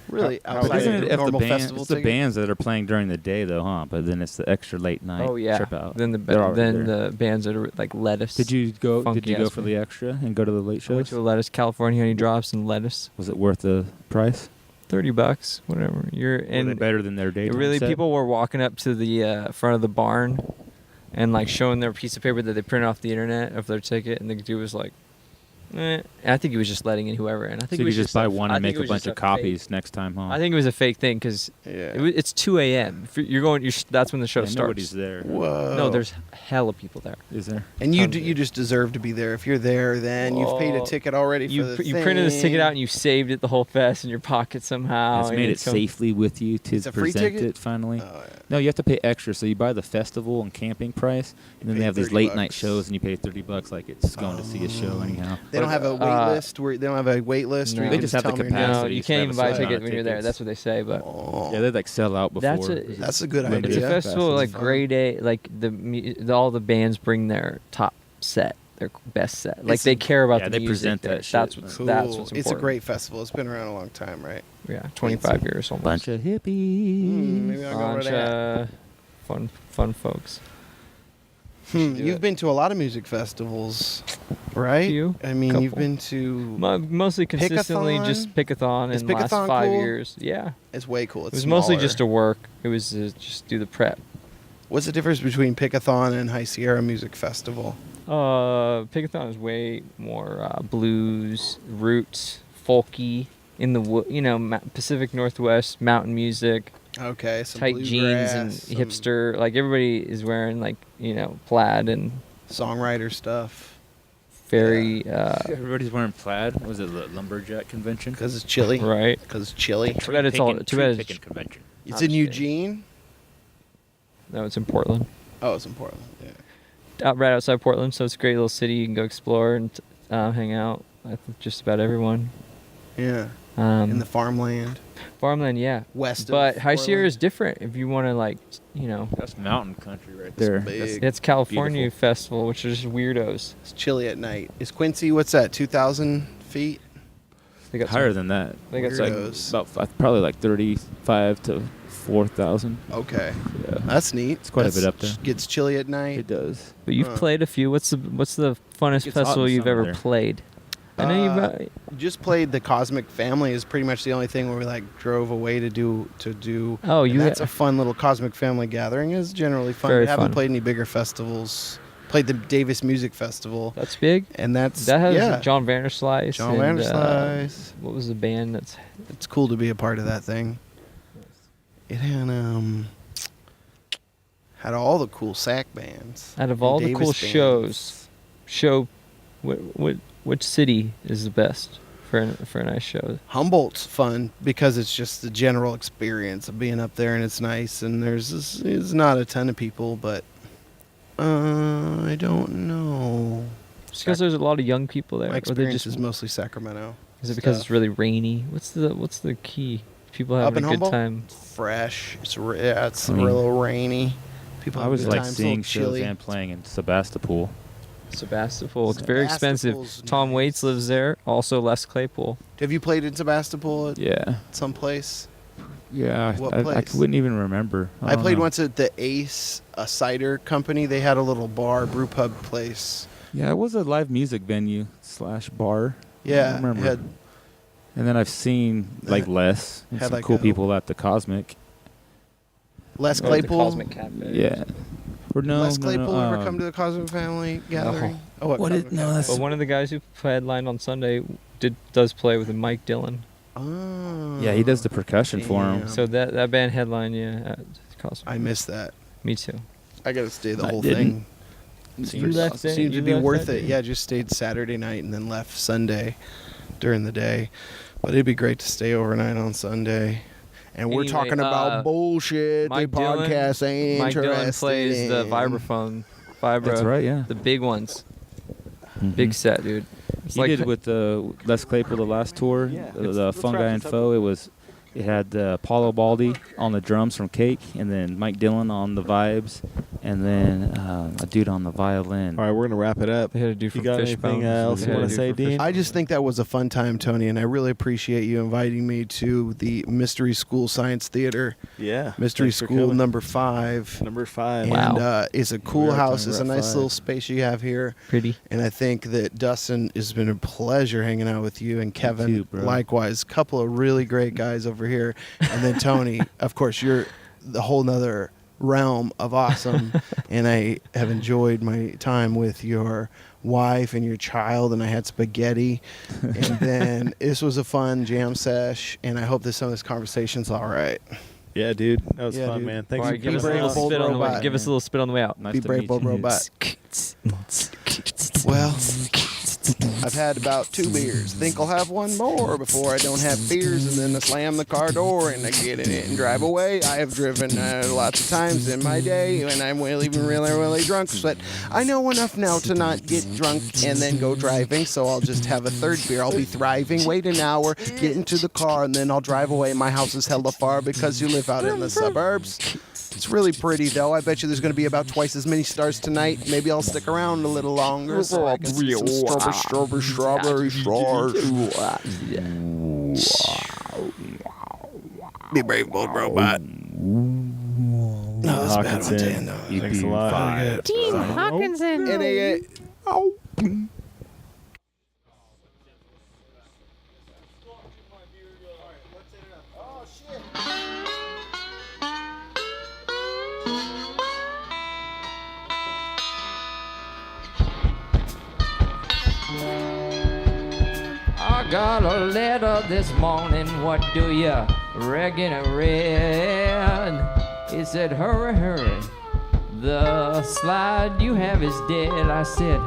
really How- outside Isn't of it if normal the band, festival it's the ticket? bands that are playing during the day though, huh? But then it's the extra late night Oh yeah. trip out. Then They're already there. the bands that are like Lettuce. Did you go? Funky Did you go ass for band. the extra and go to the late I went shows? to a Lettuce, California Honey Drops, and Lettuce. Was it worth the price? $30, whatever. You're Were they in. better than their daytime Really, set? people were walking up to the front of the barn, and like showing their piece of paper that they printed off the internet of their ticket, and the dude was like, And I think he was just letting in whoever. And I So think you it was could just buy one I and think make it a was bunch just of copies next time, huh? I think it was a fake thing because Yeah. it's 2 a.m. If you're going, that's when the show Yeah, starts. nobody's there. Whoa. No, there's hella people there. Is there? And you tons of you just deserve to be there. If you're there, then you've paid a Well, ticket already for You the you printed this ticket thing. out and you saved it the whole fest in your pocket somehow. It's and made it come- safely with you to It's a free present ticket? it finally. Oh, yeah. No, you have to pay extra. So you buy the festival and camping price, and then pay they have these $30. late night shows, and you pay $30 like it's going to see a show anyhow. They don't have a wait list where they don't have a wait list. no. Where you They can just have the tell them you're capacity. there. No, you so they can't have even a buy a certain amount ticket of when you're there. tickets. That's what they say. But Oh. Yeah, they like sell out before. That's a- It's That's a good limited idea. it's a That's festival like fun. grade A. Like all the bands bring their top set, their best set. Like It's they a- care about yeah, the they music present there. that shit. That's what's Cool. that's what's important. It's a great festival. It's been around a long time, right? Yeah, 25 years almost. bunch of hippies. Maybe I'll go over Bunch to that. of fun folks. You've been to a lot of music festivals, right? Few. I mean, Couple. you've been to. Mostly consistently just Pickathon Is in the last Pickathon 5 cool? years. Yeah. It's way cool. It It's was mostly smaller. just to work. It was just do the prep. What's the difference between Pickathon and High Sierra Music Festival? Pickathon is way more blues, roots, folky, in the Pacific Northwest, mountain music, Okay, some tight jeans and bluegrass, some hipster. Like everybody is wearing plaid and songwriter stuff. very Everybody's wearing plaid. Was it the lumberjack convention? Because it's chilly. right. Because it's chilly. Too bad it's all. Too bad Picking it's, convention. It's in Eugene. no, it's in Portland. Oh, it's in Portland. Yeah. Right outside Portland, so it's a great little city. You can go explore and hang out. I think just about everyone. Yeah. In the Um, farmland. farmland, yeah. West But of High Sierra Portland. is different. If you want to That's mountain country right there. big. it's California Beautiful. Festival, which are just weirdos. It's chilly at night. Is Quincy, what's that, 2,000 feet? They got Higher some, than that. They got It's like Weirdos. probably like 35 to 4,000. Okay. Yeah. That's neat. It's quite a bit up there. Gets chilly at night. It does. But you've played a few. What's the funnest It's hot in festival you've summer ever there. played? I know you've. Just played the Cosmic Family is pretty much the only thing where we drove away to do. Oh, and you. that's a fun little Cosmic Family gathering. It's generally fun. Very We haven't fun. played any bigger festivals. Played the Davis Music Festival, That's big. and that has John Vanderslice. John and, Vanderslice. what was the band that's? It's cool to be a part of that thing. It had all the cool sack bands. Out of and all the Davis cool bands. show, which city is the best for a nice show? Humboldt's fun because it's just the general experience of being up there and it's nice and there's not a ton of people, but I don't know. Just because there's a lot of young people there. My Or they experience just, is mostly Sacramento. is it because stuff. it's really rainy? What's the key? People Up having in a good Humboldt? time. Fresh. It's I mean, real rainy. People I have a was good like time. It's a seeing little shows chilly. and playing in Sebastopol. Sebastopol. It's very Sebastopol's expensive. Tom nice. Waits lives there. Also Les Claypool. Have you played in Sebastopol at Yeah. some place? Yeah. What I place? wouldn't even remember. I don't played know. once at the Ace, a cider company. They had a little bar, brew pub place. Yeah, it was a live music venue / bar. Yeah, I remember. it had- And then I've seen like Les and Had some like cool a- people at the Cosmic. Les Or the Claypool. Cosmic Cafe. Yeah. Or no, Les no, Claypool no, ever come to the Cosmic Family gathering? Oh, What Cosmic is- no, Cafe? that's- But one of the guys who headlined on Sunday does play with Mike Dillon. Oh. Yeah, he does the percussion for him. Damn. So that band headlined, at Cosmic. I missed that. Me too. I got to stay the I whole didn't. thing. You left it? Seemed to You be left worth that it. day? Yeah, just stayed Saturday night and then left Sunday during the day. But it'd be great to stay overnight on Sunday. And we're Anyway, talking about bullshit. Mike the Dillon- podcast ain't Mike Dillon interested plays the in. vibraphone. Vibra. That's right, yeah. The big ones. Mhm. Big set, dude. It's He like did with Les Claypool the last tour, Yeah. the Fungi and Foe. It had Paulo Baldi on the drums from Cake, and then Mike Dillon on the vibes, and then a dude on the violin. All right, we're gonna wrap it up. They had to do You from got Fishbone. anything else They you had want to to do say, from Dean? I just think that was a fun time, Tony, and I really appreciate you inviting me to the Mystery School Science Theater. Yeah. Mystery Thanks for School coming. number 5. Number 5. And Wow. it's a cool We are house. talking It's a about nice 5. little space you have here. Pretty. And I think that Dustin, has been a pleasure hanging out with you, and Kevin, too, bro. likewise. Couple of really great guys over here. And then Tony, of course, you're the whole nother realm of awesome. And I have enjoyed my time with your wife and your child, and I had spaghetti. And then this was a fun jam sesh, and I hope that some of this conversation's all right. Yeah, dude. That was Yeah, fun, dude. man. All Thanks right, for give us a brave, little bold spit on the way. robot. Give us a little spit on the way out. Nice Be to brave, meet bold you. robot. Well, I've had about 2 beers. Think I'll have one more before I don't have fears, and then I slam the car door and I get in it and drive away. I have driven lots of times in my day, and I'm even really drunk. But I know enough now to not get drunk and then go driving, so I'll just have a 3rd beer. I'll be thriving. Wait an hour, get into the car, and then I'll drive away. My house is hella far because you live out in the suburbs. It's really pretty, though. I bet you there's going to be about twice as many stars tonight. Maybe I'll stick around a little longer so I can see some strawberry stars. Be brave, bold robot. Dean No, that's a bad one, Haakenson. Dan. Thanks a lot. Dean Haakenson. I got a letter this morning, what do you reckon I read? It said, hurry, hurry, the slide you have is dead. I said,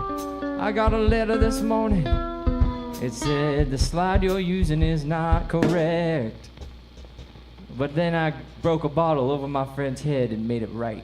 I got a letter this morning. It said, the slide you're using is not correct. But then I broke a bottle over my friend's head and made it right.